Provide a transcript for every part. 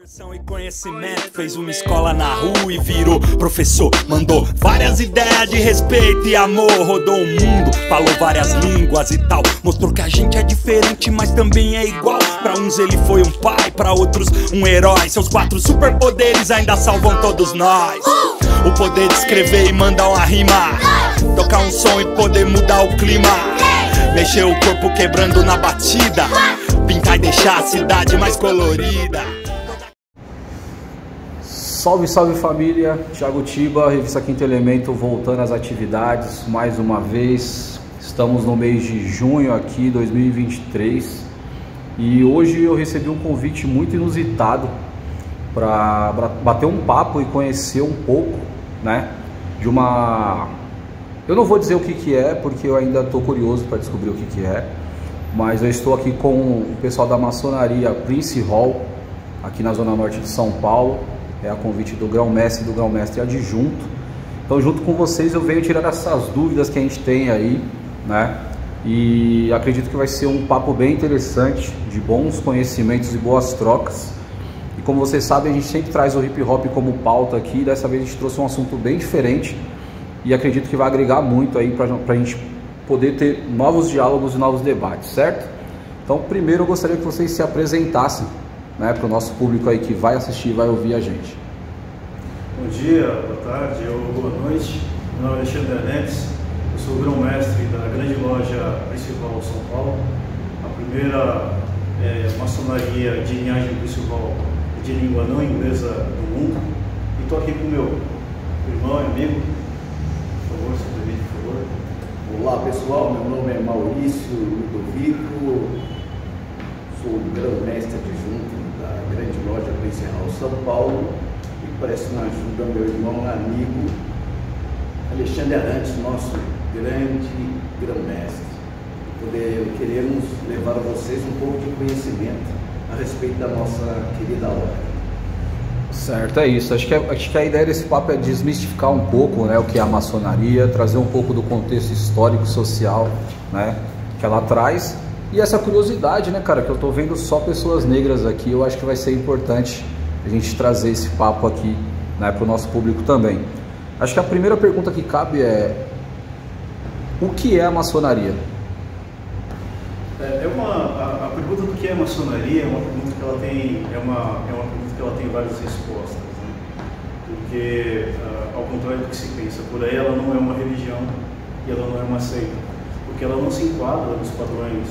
E conhecimento, fez uma escola na rua e virou professor. Mandou várias ideias de respeito e amor. Rodou o mundo, falou várias línguas e tal. Mostrou que a gente é diferente, mas também é igual. Pra uns ele foi um pai, pra outros um herói. Seus 4 superpoderes ainda salvam todos nós. O poder de escrever e mandar uma rima, tocar um som e poder mudar o clima, mexer o corpo quebrando na batida, pintar e deixar a cidade mais colorida. Salve, salve família, Thiago Tiba, Revista Quinto Elemento, voltando às atividades mais uma vez. Estamos no mês de junho aqui, 2023, e hoje eu recebi um convite muito inusitado para bater um papo e conhecer um pouco, né, de uma... Eu não vou dizer o que é, porque eu ainda estou curioso para descobrir o que é, mas eu estou aqui com o pessoal da maçonaria Prince Hall, aqui na zona norte de São Paulo. É a convite do grão-mestre e do grão-mestre adjunto. Então, junto com vocês, eu venho tirar essas dúvidas que a gente tem aí, né? E acredito que vai ser um papo bem interessante, de bons conhecimentos e boas trocas. E como vocês sabem, a gente sempre traz o hip hop como pauta aqui. Dessa vez a gente trouxe um assunto bem diferente e acredito que vai agregar muito aí pra gente poder ter novos diálogos e novos debates, certo? Então, primeiro eu gostaria que vocês se apresentassem, né, para o nosso público aí que vai assistir e vai ouvir a gente. Bom dia, boa tarde ou boa noite. Meu nome é Alexandre Anetes, eu sou grão-mestre da grande loja principal de São Paulo, a primeira maçonaria de linhagem principal de língua não inglesa do mundo. E estou aqui com o meu irmão e amigo. Por favor, se apresente, por favor. Olá pessoal, meu nome é Maurício Ludovico, sou grão-mestre adjunto da grande loja Prince Hall São Paulo e presto uma ajuda ao meu irmão amigo Alexandre Arantes, nosso grande grão-mestre. Queremos levar a vocês um pouco de conhecimento a respeito da nossa querida ordem. Certo, é isso. Acho que a ideia desse papo é desmistificar um pouco, né, o que é a maçonaria, trazer um pouco do contexto histórico, social, né, que ela traz. E essa curiosidade, né, cara, que eu tô vendo só pessoas negras aqui, eu acho que vai ser importante a gente trazer esse papo aqui, né, pro nosso público também. Acho que a primeira pergunta que cabe é: o que é a maçonaria? A pergunta do que é a maçonaria é uma pergunta que ela tem, pergunta que ela tem várias respostas, né? Porque, ao contrário do que se pensa por aí, ela não é uma religião e ela não é uma seita, porque ela não se enquadra nos padrões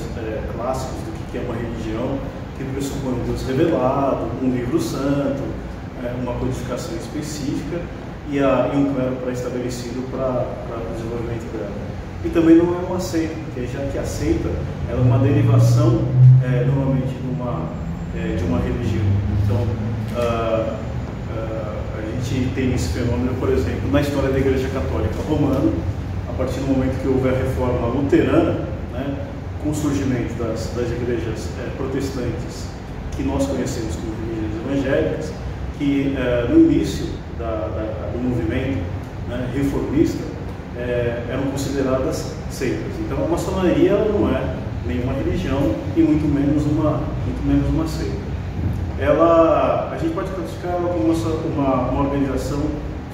clássicos do que é uma religião, que pressupõe um Deus revelado, um livro santo, uma codificação específica e um clero pré-estabelecido para o desenvolvimento dela. E também não é uma seita, porque já que a seita ela é uma derivação normalmente de uma religião. Então, a gente tem esse fenômeno, por exemplo, na história da Igreja Católica Romana. A partir do momento que houve a reforma luterana, né, com o surgimento das igrejas protestantes, que nós conhecemos como igrejas evangélicas, que no início do movimento, né, reformista, eram consideradas seitas. Então a maçonaria não é nenhuma religião e muito menos uma seita. A gente pode classificar ela como uma organização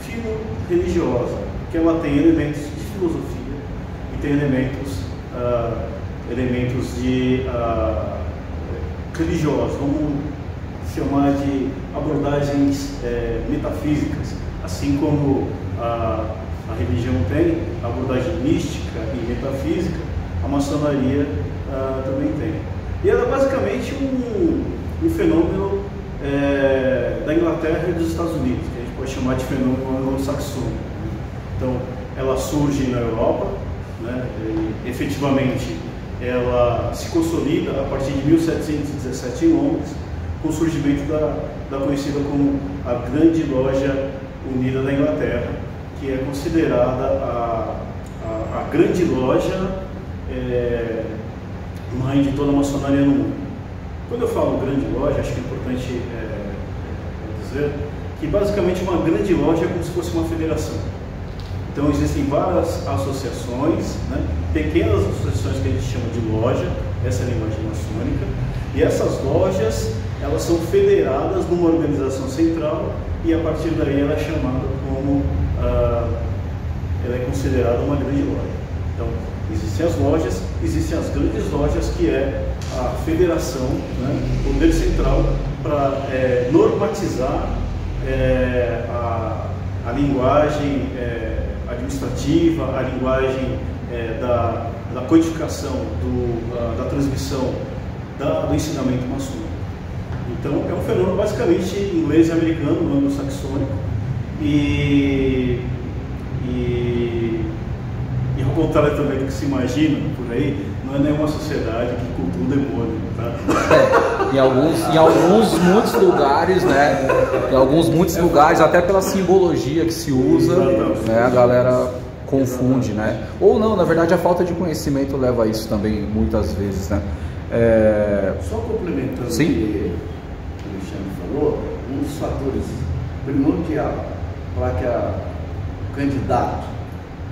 filo-religiosa, que ela tem elementos de filosofia e tem elementos de religiosos, vamos chamar de abordagens metafísicas, assim como a religião tem abordagem mística e metafísica, a maçonaria também tem. E ela é basicamente um fenômeno da Inglaterra e dos Estados Unidos, que a gente pode chamar de fenômeno anglo-saxônico. Então, ela surge na Europa, né, e, efetivamente ela se consolida a partir de 1717 em Londres, com o surgimento da conhecida como a Grande Loja Unida da Inglaterra, que é considerada a grande loja mãe de toda a maçonaria no mundo. Quando eu falo grande loja, acho que é importante dizer que basicamente uma grande loja é como se fosse uma federação. Então existem várias associações, né, pequenas associações que a gente chama de loja, essa é a linguagem maçônica, e essas lojas elas são federadas numa organização central e a partir daí ela é chamada como, ela é considerada uma grande loja. Então, existem as lojas, existem as grandes lojas, que é a federação, né, o poder central para normatizar a linguagem administrativa, a linguagem da codificação, da transmissão do ensinamento maçônico. Então, é um fenômeno basicamente inglês e americano, anglo-saxônico, e ao contrário também do que se imagina por aí, não é nenhuma sociedade que cultua o demônio, tá? Muitos lugares, né? Muitos lugares, até pela simbologia que se usa, né, a galera confunde, né? Ou não, na verdade a falta de conhecimento leva a isso também, muitas vezes, né? Só complementando Sim? o que o Alexandre falou, um dos fatores primordial para que o candidato,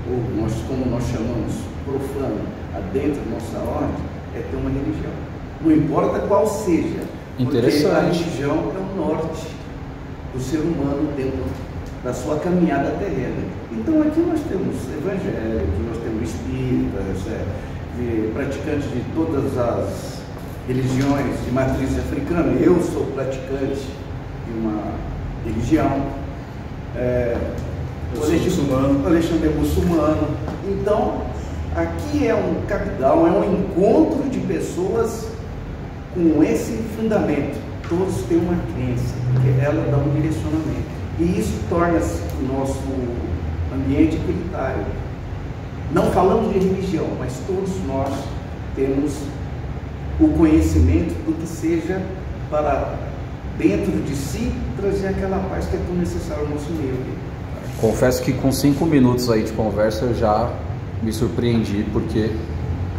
ou como nós chamamos, profano, adentro da nossa ordem, é ter uma religião. Não importa qual seja, porque a religião é o norte do ser humano dentro da sua caminhada terrena. Então aqui nós temos evangélicos, nós temos espíritas, praticantes de todas as religiões de matriz africana. Eu sou praticante de uma religião. O Alexandre é muçulmano. Então, aqui é um capital, é um encontro de pessoas com esse fundamento. Todos têm uma crença, porque ela dá um direcionamento. E isso torna-se o nosso ambiente equilitário. Não falamos de religião, mas todos nós temos o conhecimento do que seja para dentro de si trazer aquela paz que é tão necessária ao nosso meio. Confesso que com 5 minutos aí de conversa eu já me surpreendi, porque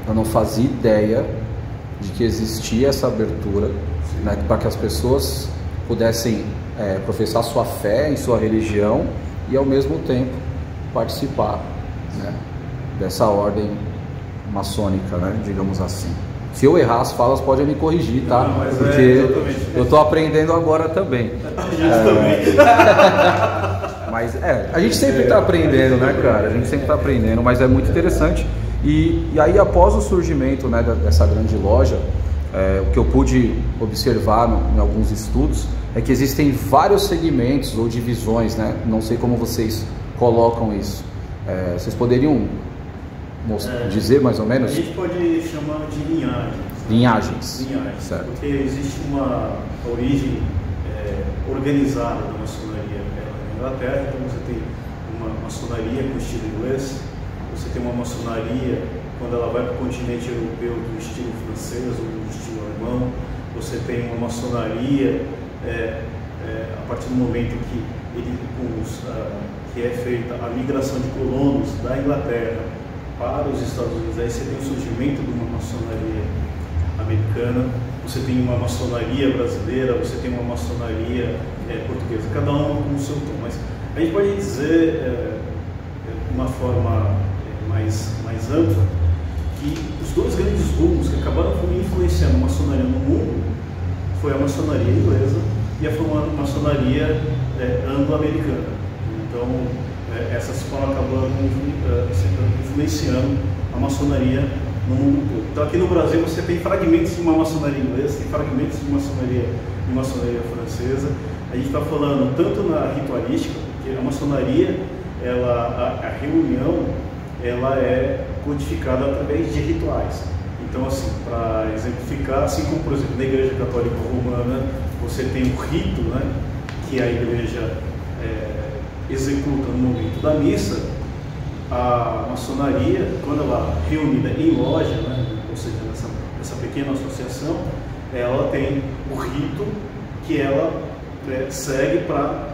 eu não fazia ideia de que existia essa abertura, né, para que as pessoas pudessem professar sua fé em sua religião e ao mesmo tempo participar, né, dessa ordem maçônica, né, digamos assim. Se eu errar as falas, pode me corrigir, tá? Não, porque eu estou aprendendo agora também. A gente também. Mas a gente sempre está aprendendo, né, cara? A gente sempre está aprendendo, mas é muito interessante. E aí, após o surgimento, né, dessa grande loja, o que eu pude observar em alguns estudos é que existem vários segmentos ou divisões, né? Não sei como vocês colocam isso. Vocês poderiam dizer mais ou menos? A gente pode chamar de linhagens. Linhagens. Certo. Porque existe uma origem organizada da maçonaria na Inglaterra. Então você tem uma maçonaria com estilo inglês, você tem uma maçonaria quando ela vai para o continente europeu do estilo francês ou do estilo alemão, você tem uma maçonaria a partir do momento que é feita a migração de colonos da Inglaterra para os Estados Unidos. Aí você tem o surgimento de uma maçonaria americana, você tem uma maçonaria brasileira, você tem uma maçonaria portuguesa, cada uma com o seu tom. Mas a gente pode dizer, de uma forma mais ampla, que os dois grandes rumos que acabaram influenciando a maçonaria no mundo foi a maçonaria inglesa e a maçonaria anglo-americana. Então, essas foram acabando influenciando a maçonaria no mundo todo. Então, aqui no Brasil você tem fragmentos de uma maçonaria inglesa, tem fragmentos de maçonaria francesa. A gente está falando tanto na ritualística, porque a maçonaria, a reunião, ela é codificada através de rituais. Então, assim, para exemplificar, assim como, por exemplo, na Igreja Católica Romana, você tem o rito, né, que a Igreja executa no momento da missa. A maçonaria, quando ela é reunida em loja, né, ou seja, nessa pequena associação, ela tem o rito que ela segue para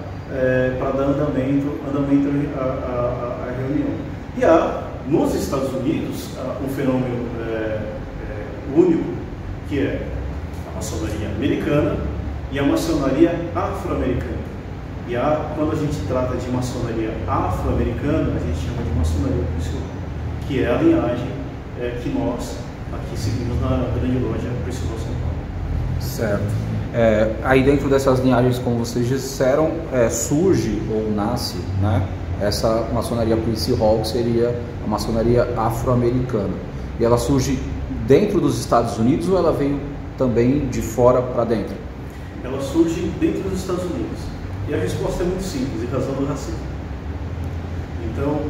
dar andamento à reunião. E há, nos Estados Unidos, um fenômeno único, que é a maçonaria americana e a maçonaria afro-americana. E quando a gente trata de maçonaria afro-americana, a gente chama de maçonaria principal, que é a linhagem que nós aqui seguimos na grande loja Principal São Paulo. Certo. Aí dentro dessas linhagens, como vocês disseram, surge ou nasce, né, essa maçonaria Prince Hall, que seria a maçonaria afro-americana. E ela surge dentro dos Estados Unidos ou ela veio também de fora para dentro? Ela surge dentro dos Estados Unidos. E a resposta é muito simples, em razão do racismo. Então,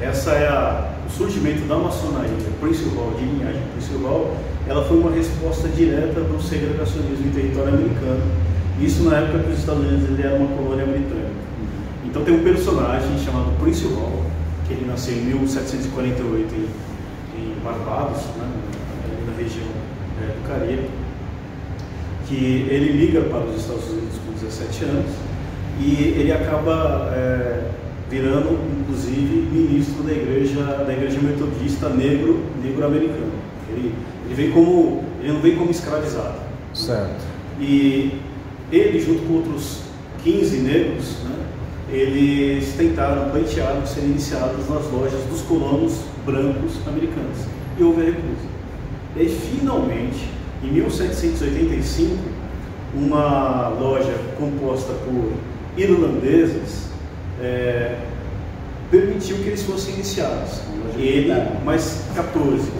essa é o surgimento da maçonaria Prince Hall, de linhagem Prince Hall. Ela foi uma resposta direta do segregacionismo em território americano. Isso na época que os Estados Unidos ele era uma colônia britânica. Então tem um personagem chamado Prince Hall, que ele nasceu em 1748 em Barbados, né, na região do Caribe, que ele migra para os Estados Unidos com 17 anos e ele acaba virando, inclusive, ministro da igreja metodista negro-americana. Ele não vem como escravizado. Certo. E ele, junto com outros 15 negros, né, eles pleitearam ser iniciados nas lojas dos colonos brancos americanos. E houve a recusa. E aí, finalmente, em 1785, uma loja composta por irlandeses permitiu que eles fossem iniciados. Ele, mais 14,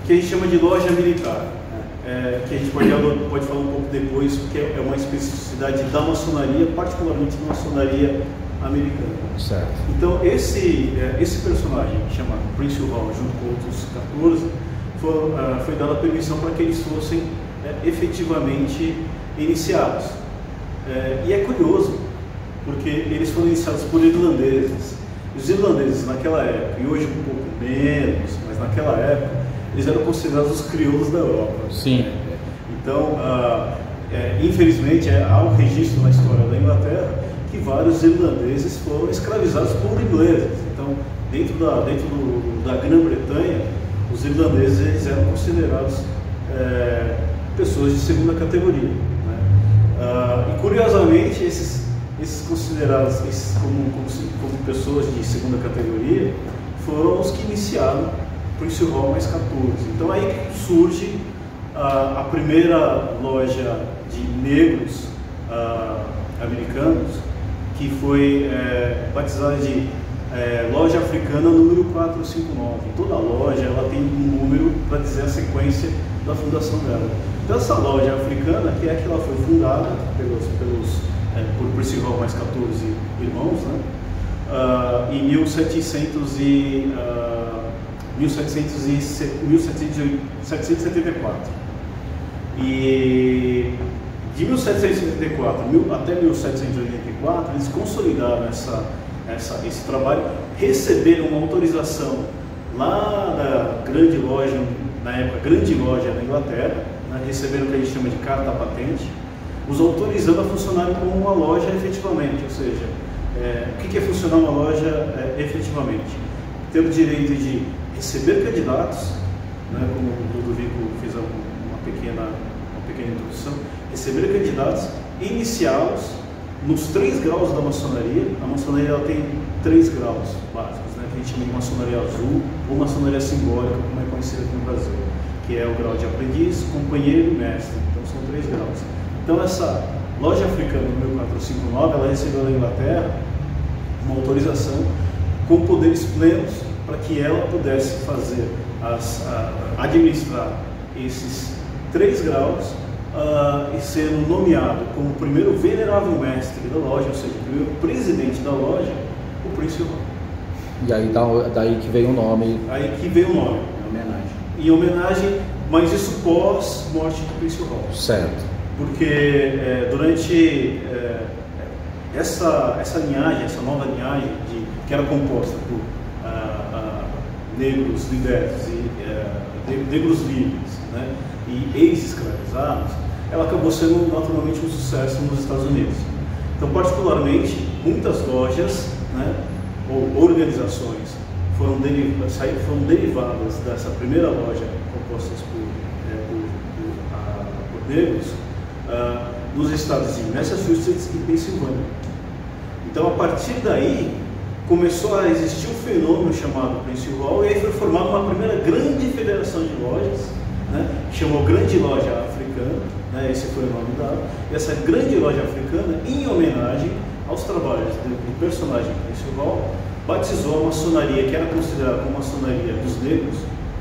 que a gente chama de loja militar, que a gente pode falar um pouco depois, porque é uma especificidade da maçonaria, particularmente da maçonaria americana. Certo. Então, esse personagem, chamado Prince Hall, junto com outros 14, foi dada a permissão para que eles fossem efetivamente iniciados. E é curioso, porque eles foram iniciados por irlandeses. Os irlandeses naquela época, e hoje um pouco menos, mas naquela época, eles eram considerados os crioulos da Europa. Sim. Então, infelizmente, há um registro na história da Inglaterra que vários irlandeses foram escravizados por ingleses. Então, dentro da Grã-Bretanha, os irlandeses eles eram considerados pessoas de segunda categoria, né? E curiosamente, esses considerados como pessoas de segunda categoria foram os que iniciaram Prince Hall mais 14. Então aí surge a primeira loja de negros americanos, que foi batizada de Loja Africana número 459. Toda loja ela tem um número para dizer a sequência da fundação dela. Então essa loja africana, que ela foi fundada por Prince Hall mais 14 irmãos, né, em 1774. E de 1774 até 1784, eles consolidaram esse trabalho, receberam uma autorização lá da grande loja, na época grande loja na Inglaterra, né, receberam o que a gente chama de carta patente, os autorizando a funcionar como uma loja efetivamente. Ou seja, o que é funcionar uma loja efetivamente? Ter o direito de receber candidatos, né, como o Ludovico fez uma pequena introdução, receber candidatos, iniciá-los nos 3 graus da maçonaria. A maçonaria ela tem 3 graus básicos, né, que a gente chama de maçonaria azul ou maçonaria simbólica, como é conhecida aqui no Brasil, que é o grau de aprendiz, companheiro e mestre. Então são 3 graus. Então essa loja africana número 459, ela recebeu da Inglaterra uma autorização com poderes plenos para que ela pudesse administrar esses 3 graus e sendo nomeado como o primeiro venerável mestre da loja, ou seja, o primeiro presidente da loja, o Prince Hall. E aí daí que veio o nome. Aí que veio o nome. Em homenagem, mas isso pós-morte do Prince Hall. Certo. Porque durante essa linhagem, essa nova linhagem, que era composta por negros libertos e negros livres, né, e ex-escravizados, ela acabou sendo naturalmente um sucesso nos Estados Unidos. Então, particularmente, muitas lojas, né, ou organizações foram derivadas dessa primeira loja compostas por negros nos estados de Massachusetts e Pensilvânia. Então, a partir daí, começou a existir um fenômeno chamado Prince Hall, e aí foi formada uma primeira grande federação de lojas, né, que chamou Grande Loja Africana, africana, né? Esse foi o nome dado. E essa grande loja africana, em homenagem aos trabalhos do personagem Prince Hall, batizou a maçonaria, que era considerada como maçonaria dos negros,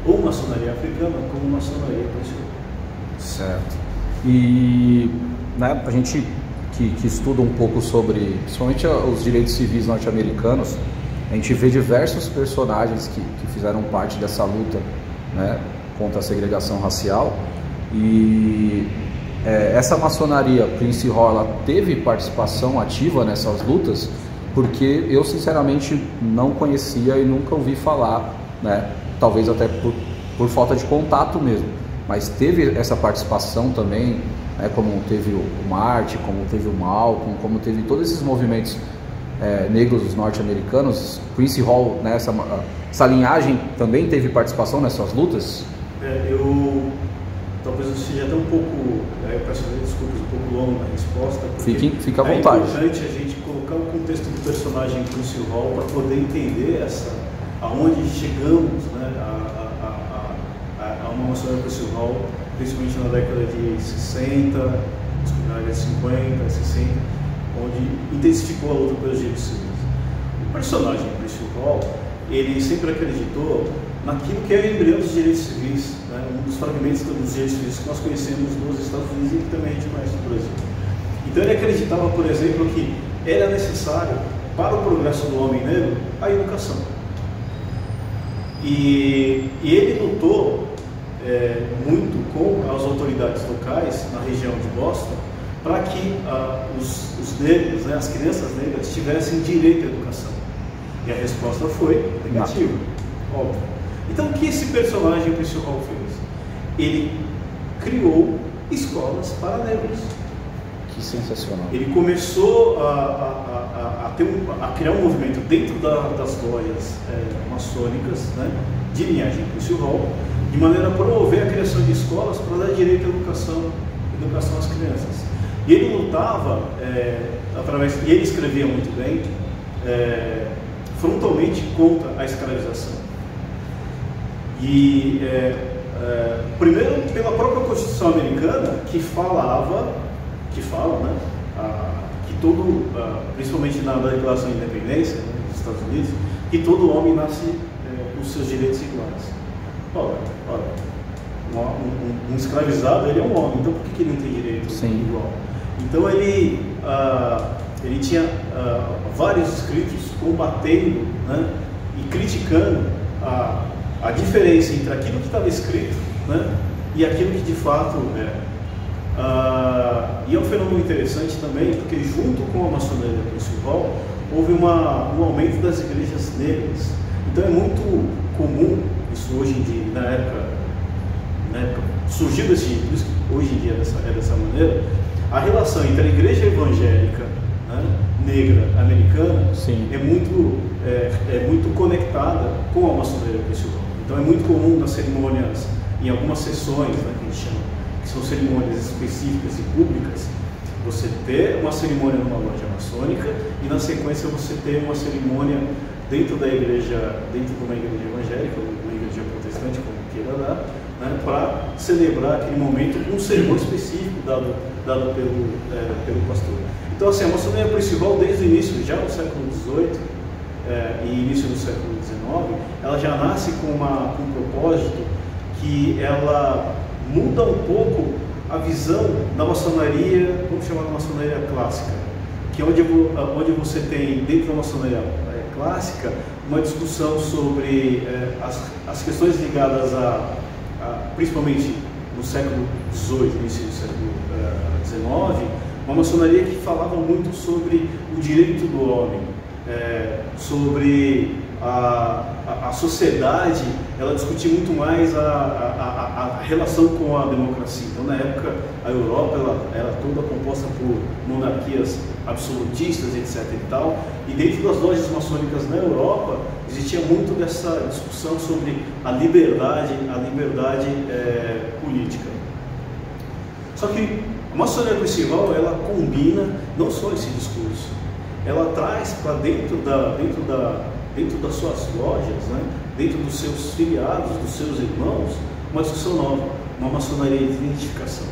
ou maçonaria africana, como maçonaria Prince Hall. Certo. E né, a gente que estuda um pouco sobre, principalmente os direitos civis norte-americanos, a gente vê diversos personagens que fizeram parte dessa luta, né, contra a segregação racial. E essa maçonaria Prince Hall, ela teve participação ativa nessas lutas, porque eu sinceramente não conhecia e nunca ouvi falar, né, talvez até por falta de contato mesmo, mas teve essa participação também, né, como teve o Marty, como teve o Malcolm, como teve todos esses movimentos negros norte-americanos. Prince Hall, né, essa linhagem também teve participação nessas lutas? Talvez eu seja até um pouco, eu peço desculpas, um pouco longo na resposta. Fique à vontade. É importante a gente colocar o contexto do personagem Prince Hall para poder entender aonde chegamos, né, a uma maçonaria Prince Hall, principalmente na década de 60, na década de 50, 60, onde intensificou a luta pelos direitos civis. O personagem Prince Hall, ele sempre acreditou naquilo que é o embrião dos direitos civis, né? Um dos fragmentos dos direitos civis que nós conhecemos nos Estados Unidos e que também a gente conhece no Brasil. Então ele acreditava, por exemplo, que era necessário para o progresso do homem negro a educação. E ele lutou muito com as autoridades locais na região de Boston para que os negros, né, as crianças negras, tivessem direito à educação. E a resposta foi negativa, óbvio. Então o que esse personagem Prince Hall fez? Ele criou escolas para negros. Que sensacional. Ele começou a criar um movimento dentro das lojas maçônicas, né, de linhagem Prince Hall, de maneira a promover a criação de escolas para dar direito à educação às crianças. E ele lutava e ele escrevia muito bem, frontalmente contra a escravização. E primeiro pela própria Constituição americana, que fala, né, que principalmente na Declaração de Independência, né, dos Estados Unidos, que todo homem nasce com seus direitos iguais. Olha, um escravizado, ele é um homem, então por que ele não tem direito igual? Então ele tinha vários escritos combatendo, né, e criticando a diferença entre aquilo que estava escrito, né, e aquilo que de fato e é um fenômeno interessante também, porque junto com a maçonaria Prince Hall houve um aumento das igrejas negras. Então é muito comum, isso hoje em dia, na época surgiu desse jeito, isso hoje em dia é dessa maneira, a relação entre a igreja evangélica, né, negra americana, é muito conectada com a maçonaria Prince Hall. Então é muito comum nas cerimônias, em algumas sessões, né, que a gente chama, que são cerimônias específicas e públicas, você ter uma cerimônia numa loja maçônica e na sequência você ter uma cerimônia dentro de uma igreja evangélica, ou uma igreja protestante, como queira dar, né, para celebrar aquele momento com um sermão específico dado pelo pastor. Então assim, a maçonaria Prince Hall, desde o início, já no século XVIII e início do século XIX, ela já nasce com um propósito que ela muda um pouco a visão da maçonaria, vamos chamar de maçonaria clássica, que é onde você tem, dentro da maçonaria clássica, uma discussão sobre as questões ligadas principalmente no século XVIII, início do século XIX, uma maçonaria que falava muito sobre o direito do homem, sobre a sociedade. Ela discutia muito mais a relação com a democracia. Então, na época, a Europa ela era toda composta por monarquias absolutistas, etc. e tal. E dentro das lojas maçônicas na Europa, existia muito dessa discussão sobre a liberdade política. Só que a maçonaria Prince Hall, ela combina não só esse discurso, ela traz para dentro das suas lojas, né, dentro dos seus filiados, dos seus irmãos, uma discussão nova, uma maçonaria de identificação.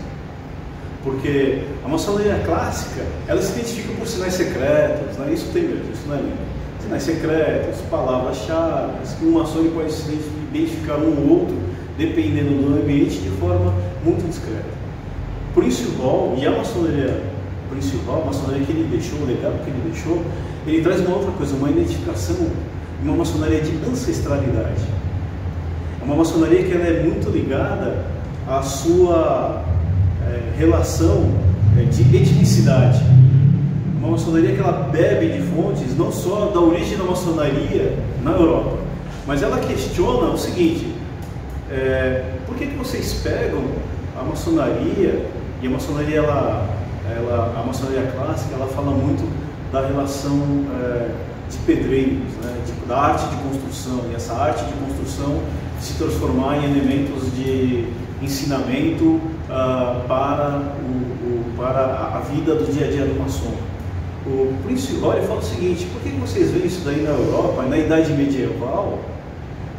Porque a maçonaria clássica, ela se identifica por sinais secretos, né? Isso tem mesmo, isso não é lindo. Sinais secretos, palavras-chave, que um maçom pode se identificar um ou outro, dependendo do ambiente, de forma muito discreta. Prince Hall e a maçonaria Prince Hall, a maçonaria que ele deixou, o legado que ele deixou, ele traz uma outra coisa, uma identificação, uma maçonaria de ancestralidade. É uma maçonaria que ela é muito ligada à sua relação de etnicidade. Uma maçonaria que ela bebe de fontes não só da origem da maçonaria na Europa, mas ela questiona o seguinte: por que vocês pegam a maçonaria, e a maçonaria a maçonaria clássica, ela fala muito da relação de pedreiros, né? Da arte de construção, e essa arte de construção se transformar em elementos de ensinamento para a vida do dia a dia do maçom. O Prince Hall fala o seguinte: por que vocês veem isso daí na Europa, na Idade Medieval?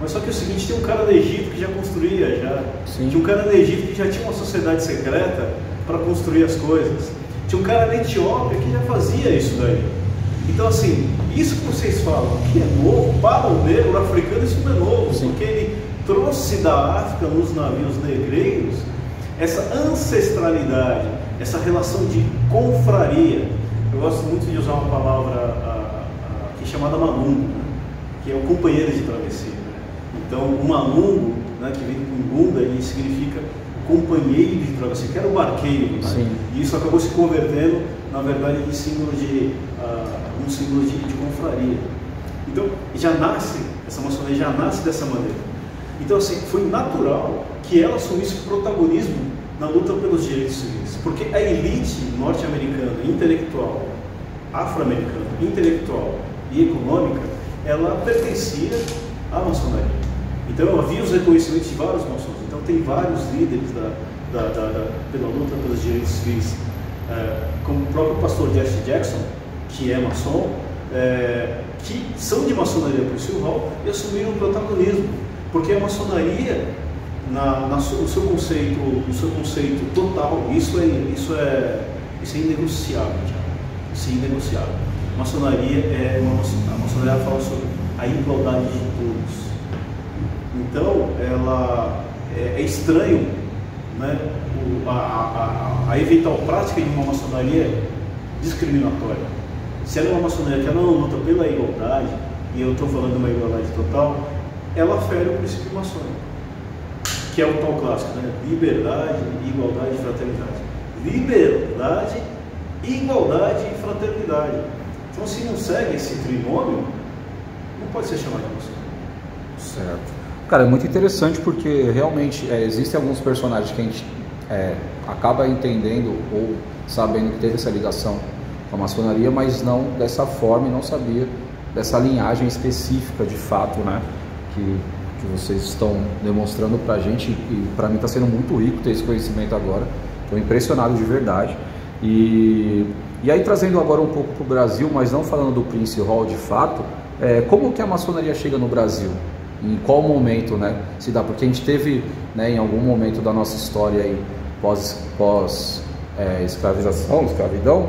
Mas só que é o seguinte, tem um cara no Egito que já construía, tinha um cara no Egito que já tinha uma sociedade secreta para construir as coisas, tinha um cara na Etiópia que já fazia isso daí. Então assim, isso que vocês falam que é novo, para o negro africano isso não é novo, porque ele trouxe da África nos navios negreiros essa ancestralidade, essa relação de confraria. Eu gosto muito de usar uma palavra que é chamada malungo, né? Que é o companheiro de travessia. Então, o malungo, né, que vem com bunda, ele significa companheiro de travessia, que era o barqueiro, né? E isso acabou se convertendo, na verdade, em símbolo um símbolo de confraria. Então, essa maçonaria já nasce dessa maneira. Então, assim, foi natural que ela assumisse o protagonismo na luta pelos direitos civis, porque a elite norte-americana, intelectual, afro-americana, intelectual e econômica, ela pertencia à maçonaria. Então havia os reconhecimentos de vários maçons. Então tem vários líderes pela luta pelos direitos civis, como o próprio pastor Jesse Jackson, que é maçom, que são de maçonaria Prince Hall e assumiram o protagonismo, porque a maçonaria, no seu conceito total, isso é inegociável, isso é inegociável. A maçonaria a maçonaria fala sobre a igualdade de todos. Então, ela é estranho, né, a eventual prática de uma maçonaria discriminatória. Se ela é uma maçonaria que ela não luta pela igualdade, e eu estou falando de uma igualdade total, ela fere o princípio maçônico, que é o tal clássico, né? Liberdade, igualdade e fraternidade. Liberdade, igualdade e fraternidade. Então, se não segue esse trinômio, não pode ser chamado de maçom. Certo. Cara, é muito interessante porque realmente existem alguns personagens que a gente acaba entendendo ou sabendo que teve essa ligação com a maçonaria, mas não dessa forma e não sabia dessa linhagem específica de fato, né? Que vocês estão demonstrando pra gente, e pra mim está sendo muito rico ter esse conhecimento agora. Estou impressionado de verdade. E aí, trazendo agora um pouco para o Brasil, mas não falando do Prince Hall de fato, como que a maçonaria chega no Brasil? Em qual momento, né, se dá? Porque a gente teve, né, em algum momento da nossa história aí, escravidão,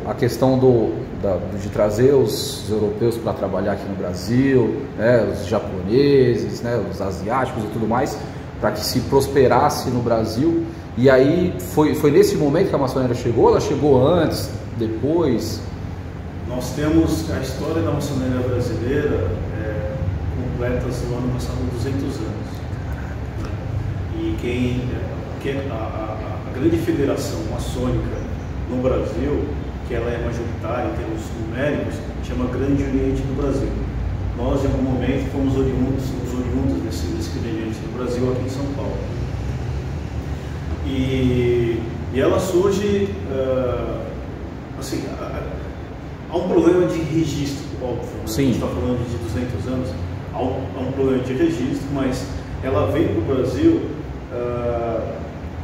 a questão de trazer os europeus para trabalhar aqui no Brasil, né, os japoneses, né, os asiáticos e tudo mais, para que se prosperasse no Brasil. E aí foi nesse momento que a maçonaria chegou? Ela chegou antes, depois? Nós temos a história da maçonaria brasileira completas no ano passado 200 anos. Né? E a grande federação maçônica no Brasil, que ela é majoritária em termos numéricos, chama Grande Oriente do Brasil. Nós, em algum momento, fomos oriundos desse Grande Oriente do Brasil aqui em São Paulo. E ela surge, assim, há um problema de registro, óbvio, né? Sim. A gente está falando de 200 anos, há um problema de registro, mas ela veio para o Brasil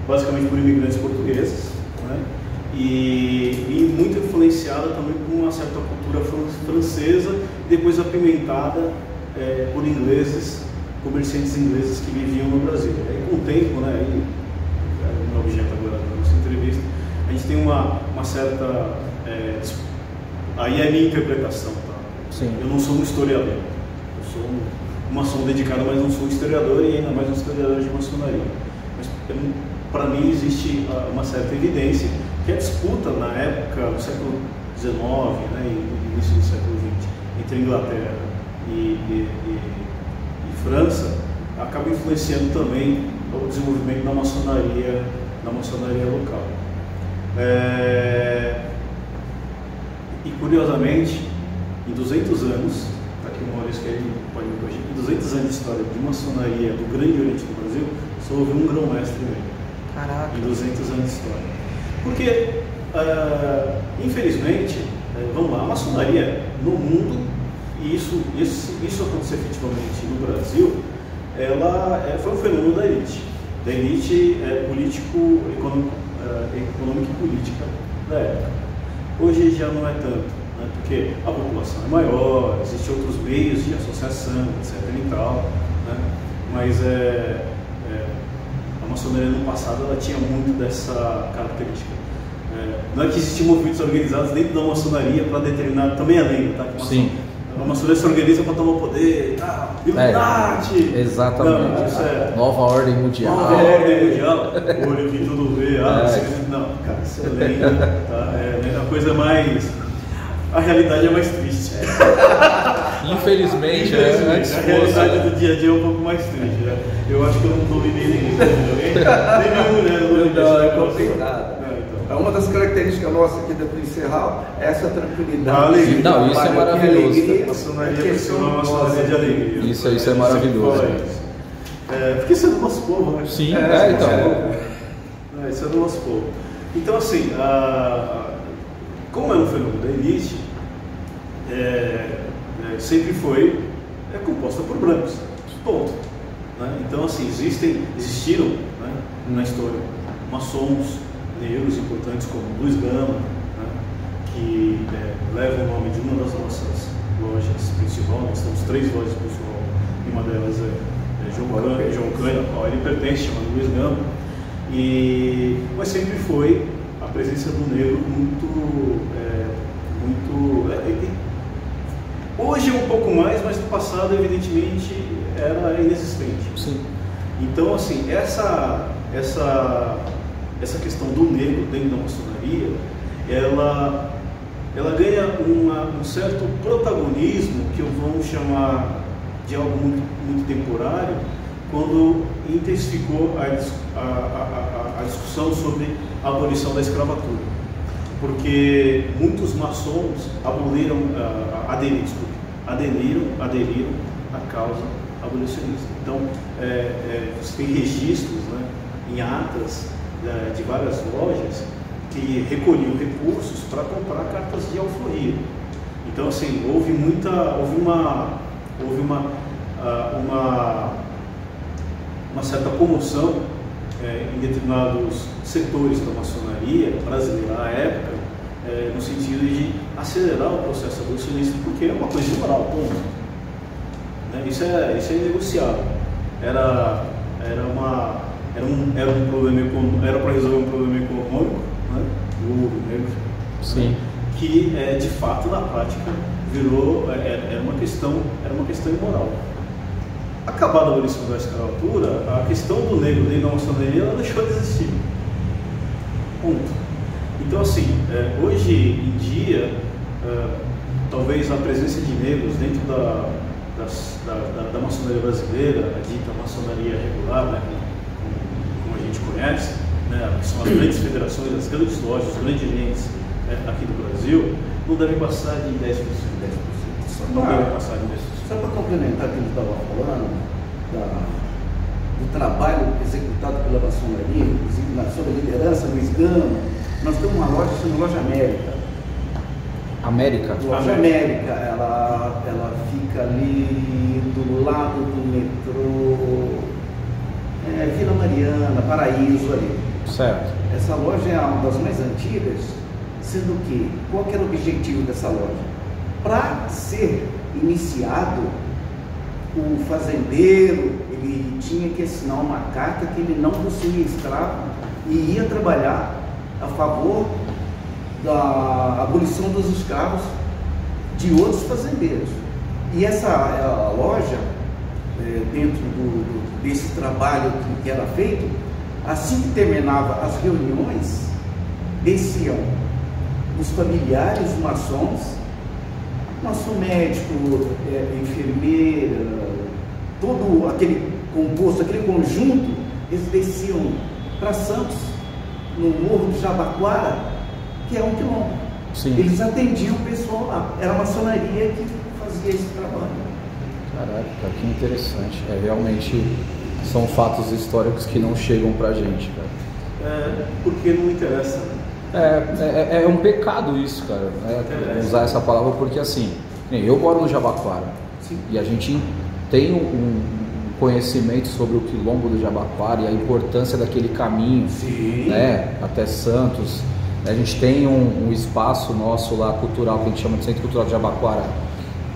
basicamente por imigrantes portugueses, né? E muito influenciada também por uma certa cultura francesa, e depois apimentada por ingleses, comerciantes ingleses que viviam no Brasil. Aí, com o tempo, né, a gente tem uma certa... aí é a minha interpretação, tá? Sim. Eu não sou um historiador, eu sou um maçom dedicado, mas não sou um historiador e ainda mais um historiador de maçonaria. Mas para mim existe uma certa evidência que a disputa na época, no século XIX, né, e início do século XX, entre Inglaterra e França, acaba influenciando também o desenvolvimento da maçonaria local. E curiosamente, em 200 anos, aqui o Maurício que ele pode me corrigir, em 200 anos de história de maçonaria do Grande Oriente do Brasil, só houve um grão-mestre mesmo. Caraca! Em 200 anos de história. Porque, infelizmente, vamos lá, a maçonaria no mundo, e isso aconteceu efetivamente no Brasil, ela foi um fenômeno da elite político, econômica e política da época. Hoje já não é tanto, né, porque a população é maior, existem outros meios de associação, etc. e tal, né, mas a maçonaria no passado ela tinha muito dessa característica. Não é que existiam movimentos organizados dentro da maçonaria para determinar, também a lei, tá? Sim. A maçonaria se organiza para tomar o poder, Illuminati! Exatamente. Não, isso Nova ordem mundial. Nova ordem mundial. Olho que tudo vê. Não, cara, isso é lenda. Tá? A coisa mais. A realidade é mais triste. Infelizmente, a realidade do dia a dia é um pouco mais triste. Né? Eu acho que eu não dominei ninguém. Nenhum, né? Não, é complicado. É uma das características nossas aqui da Princerral, essa tranquilidade. Não, isso é maravilhoso. É uma maçonaria de alegria. Isso é maravilhoso. Porque isso é do nosso povo, né? Sim, então. Isso é do nosso povo. Então, assim, como é um fenômeno da elite, sempre foi composta por brancos. Ponto. Né? Então, assim, existiram, né, na história maçons negros importantes como Luiz Gama, né, que leva o nome de uma das nossas lojas principais. Nós temos 3 lojas principais, e uma delas é João Cândido, a qual ele pertence, chamado Luiz Gama. Mas sempre foi a presença do negro muito hoje é um pouco mais, mas no passado evidentemente era inexistente. Sim. Então, assim, essa questão do negro dentro da maçonaria, ela ganha um certo protagonismo, que eu vou chamar de algo muito temporário, quando intensificou a discussão sobre a abolição da escravatura. Porque muitos maçons aderiram à causa abolicionista. Então, você tem registros, né, em atas de várias lojas que recolhiam recursos para comprar cartas de alforria. Então, assim, houve uma certa comoção em determinados setores da maçonaria brasileira à época, no sentido de acelerar o processo abolicionista, porque é uma coisa imoral, ponto. Né? Isso é inegociável. Era para resolver um problema econômico, né, do ouro negro, sim, que de fato na prática era uma questão imoral. Acabada a abolição da escravatura, a questão do negro dentro da maçonaria ela deixou de existir. Ponto. Então, assim, hoje em dia, talvez a presença de negros dentro da maçonaria brasileira, a dita maçonaria regular, né, como a gente conhece, né, que são as grandes federações, as grandes lojas, os grandes clientes aqui do Brasil, não deve passar de 10%. Não deve passar de 10%. Só para complementar o que ele estava falando, do trabalho executado pela maçonaria, inclusive sob a liderança do Luiz Gama, nós temos uma loja chamada Loja América. Loja América, ela fica ali do lado do metrô Vila Mariana, Paraíso ali. Certo. Essa loja é uma das mais antigas, sendo que, qual que era o objetivo dessa loja? Para ser iniciado, o fazendeiro ele tinha que assinar uma carta que ele não possuía escravo e ia trabalhar a favor da abolição dos escravos de outros fazendeiros. E essa loja, dentro desse trabalho que era feito, assim que terminava as reuniões, desciam os familiares maçons, maçom médico, enfermeira, todo aquele composto, aquele conjunto, eles desciam para Santos, no Morro do Jabaquara, que é um quilombo. Sim. Eles atendiam o pessoal lá. Era a maçonaria que fazia esse trabalho. Caraca, que interessante. Realmente são fatos históricos que não chegam pra gente, cara. Porque não interessa, né? É um pecado isso, cara, usar essa palavra, porque assim, eu moro no Jabaquara. Sim. E a gente tem um conhecimento sobre o quilombo do Jabaquara e a importância daquele caminho, né, até Santos. A gente tem um espaço nosso lá cultural, que a gente chama de Centro Cultural de Jabaquara,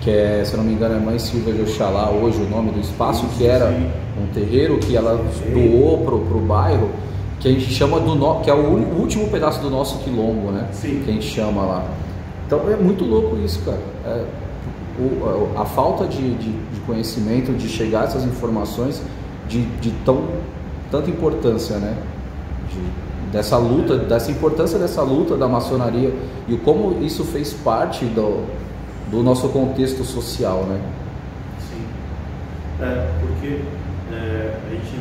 que é, se eu não me engano, é Mãe Silvia de Oxalá, hoje o nome do espaço, que era um terreiro que ela doou pro bairro, que a gente chama que é o último pedaço do nosso quilombo, né? Sim. Que a gente chama lá. Então é muito louco isso, cara. A falta de conhecimento, de chegar a essas informações de tanta importância, né? Dessa luta, dessa importância dessa luta da maçonaria e como isso fez parte do nosso contexto social, né? Sim. Porque a gente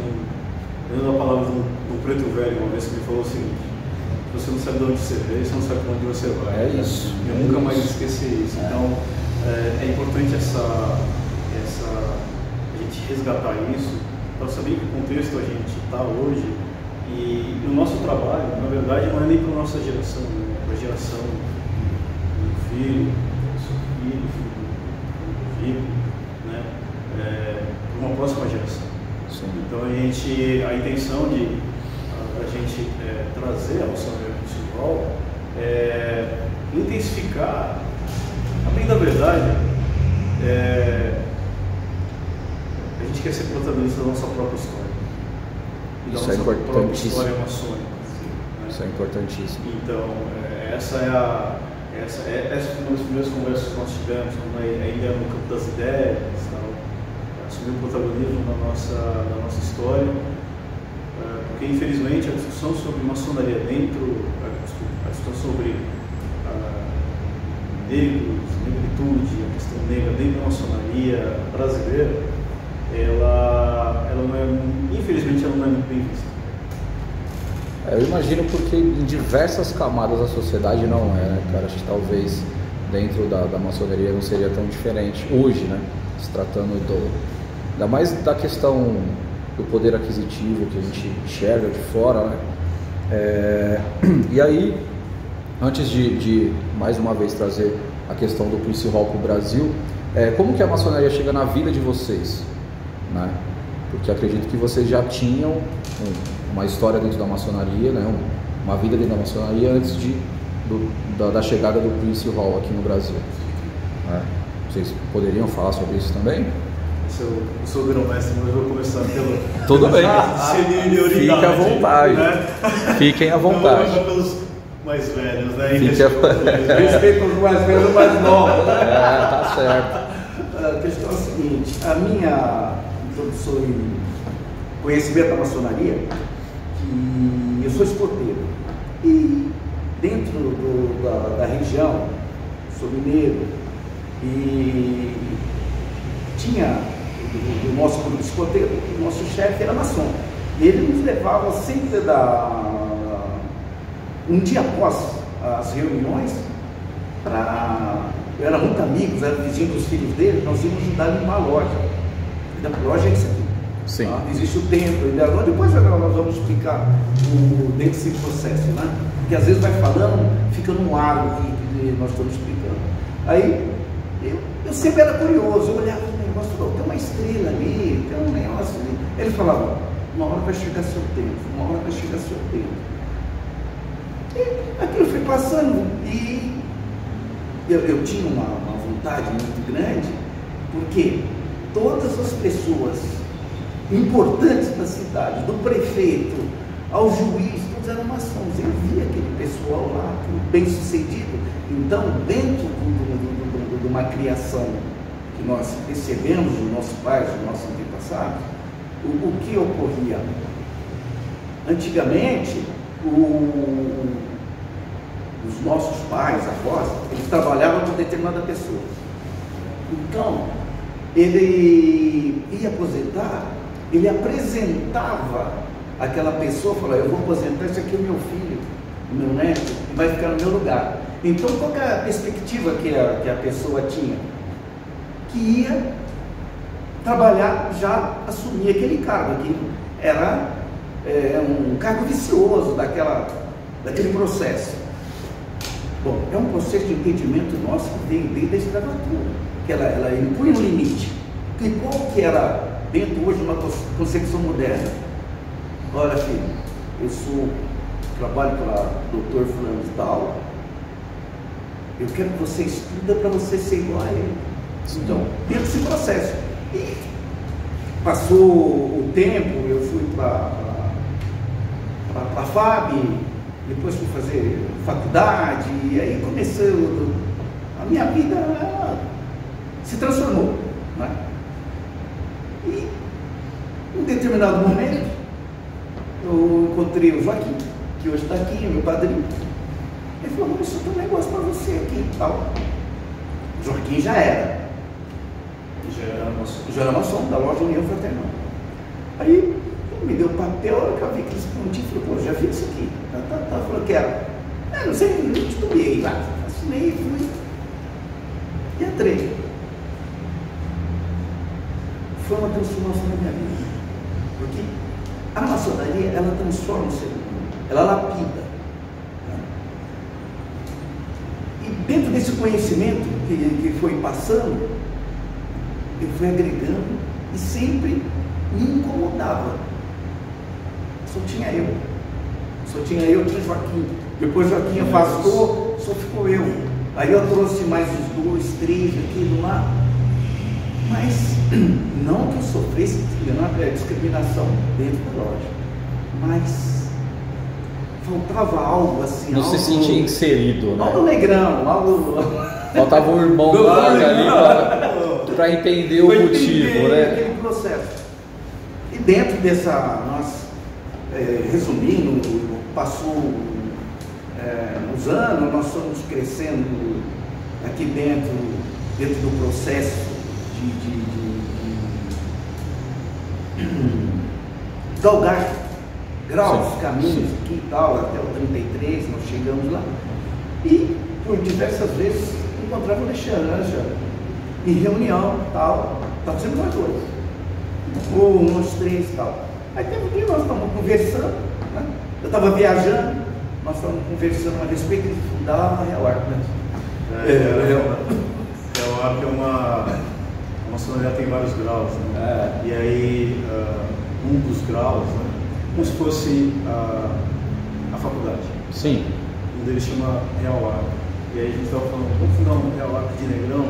lembra a palavra do preto velho uma vez que ele falou o seguinte: você não sabe de onde você veio, você não sabe para onde você vai. É isso. Eu nunca mais esqueci isso. Então é importante a gente resgatar isso para saber em que contexto a gente está hoje. E o nosso trabalho, na verdade, não é nem para a nossa geração, né? Para a geração do filho, do filho, né? Para uma próxima geração. Sim. Então a intenção de a gente trazer a maçonaria principal é intensificar, a bem da verdade, a gente quer ser protagonista da nossa própria história. Isso é importantíssimo. História maçônica, assim, né? Isso é importantíssimo. Então, essa foi uma das primeiras conversas que nós tivemos, quando ainda era no campo das ideias, assumir o protagonismo da nossa história, porque infelizmente a discussão sobre maçonaria a discussão sobre negros, negritude, a questão negra dentro da maçonaria brasileira, ela não é, infelizmente, ela não é muito bem vista. Eu imagino porque em diversas camadas da sociedade não é, né, cara? Acho que talvez dentro da maçonaria não seria tão diferente hoje, né? Se tratando ainda mais da questão do poder aquisitivo que a gente enxerga de fora, né? E aí, antes de mais uma vez trazer a questão do Prince Hall para o Brasil, como que a maçonaria chega na vida de vocês? Né? Porque acredito que vocês já tinham uma história dentro da maçonaria, né? Uma vida dentro da maçonaria antes da chegada do Prince Hall aqui no Brasil. Né? Vocês poderiam falar sobre isso também? Eu sou o grão-mestre, mas eu vou começar pelo... Tudo bem. Fiquem à vontade. Né? Fiquem à vontade. Então, pelos mais velhos, né? Respeito os mais velhos e os mais novos. Tá certo. A questão é a seguinte: a minha introdução em conhecimento da maçonaria, que eu sou escoteiro, e dentro da região, sou mineiro, e tinha do nosso grupo de escoteiro, o nosso chefe era maçom, e ele nos levava sempre um dia após as reuniões era muito amigos, era vizinho dos filhos dele, nós íamos ajudar em uma loja. E a loja é isso aqui. Sim. Tá? Existe o templo, depois nós vamos explicar dentro desse processo, né? Porque às vezes vai falando, fica no ar o que nós estamos explicando. Aí eu sempre era curioso, eu olhava no negócio, tem uma estrela ali, tem um negócio ali. Ele falava: uma hora vai chegar seu tempo, uma hora vai chegar seu tempo. E aquilo foi passando e eu tinha uma vontade muito grande, porque todas as pessoas importantes da cidade, do prefeito ao juiz, todos eram maçons. Eu via aquele pessoal lá, bem sucedido. Então, dentro de uma criação que nós recebemos dos nossos pais, dos nossos antepassados, o que ocorria? Antigamente, os nossos pais, avós, eles trabalhavam com determinada pessoa. Então, ele ia aposentar, ele apresentava aquela pessoa, falava, eu vou aposentar, esse aqui é o meu filho, o meu neto, e vai ficar no meu lugar. Então, qual que é a perspectiva que a pessoa tinha? Que ia trabalhar, já assumir aquele cargo, que era um cargo vicioso daquele processo. Bom, é um processo de entendimento nosso que vem desde a escravatura, que ela impõe um limite. E qual que era, dentro hoje de uma concepção moderna? Olha, filho, eu trabalho para doutor fulano de tal, eu quero que você estuda para você ser igual a ele. Então, dentro desse processo. E passou o tempo, eu fui para a FAB, depois fui fazer faculdade, e aí comecei, a minha vida se transformou, né? E em um determinado momento, eu encontrei o Joaquim, que hoje está aqui, meu padrinho. Ele falou, isso tem um negócio para você aqui e tal. O Joaquim já era maçom da loja União Fraternal. Aí ele me deu o papel, a hora que eu vi aqueles pontinhos, falei, pô, já vi isso aqui. Falou, quero. Não sei, eu estudei lá, assinei, fui e entrei. Foi uma transformação na minha vida, porque a maçonaria, ela transforma o ser humano, ela lapida. E dentro desse conhecimento que foi passando, eu fui agregando e sempre me incomodava. Só tinha eu, tinha o Joaquim. Depois o Joaquim afastou, só ficou eu. Aí eu trouxe mais uns 2, 3 aqui do lado. Mas não que eu sofresse discriminação dentro da loja, mas faltava algo assim. Não se sentia inserido, né? Algo negrão, algo. Faltava um irmão ali para entender o motivo, né? Aquele processo. E dentro dessa, nós, resumindo, passou os anos, nós fomos crescendo aqui dentro do processo de galgar graus, caminhos aqui e tal, até o 33, nós chegamos lá. E por diversas vezes encontrava o Alexandre em reunião tal, estava sempre nós dois, ou nós 3 e tal. Aí teve um dia nós estávamos conversando, né? Eu estava viajando, nós estávamos conversando a respeito de fundar a Real Arco, né? Real Arco é uma maçonaria, tem vários graus, né? E aí um dos graus, né? Como se fosse a faculdade. Sim. Um deles chama Real Arco. E aí a gente estava falando, vamos fundar um Real Arco de Negrão?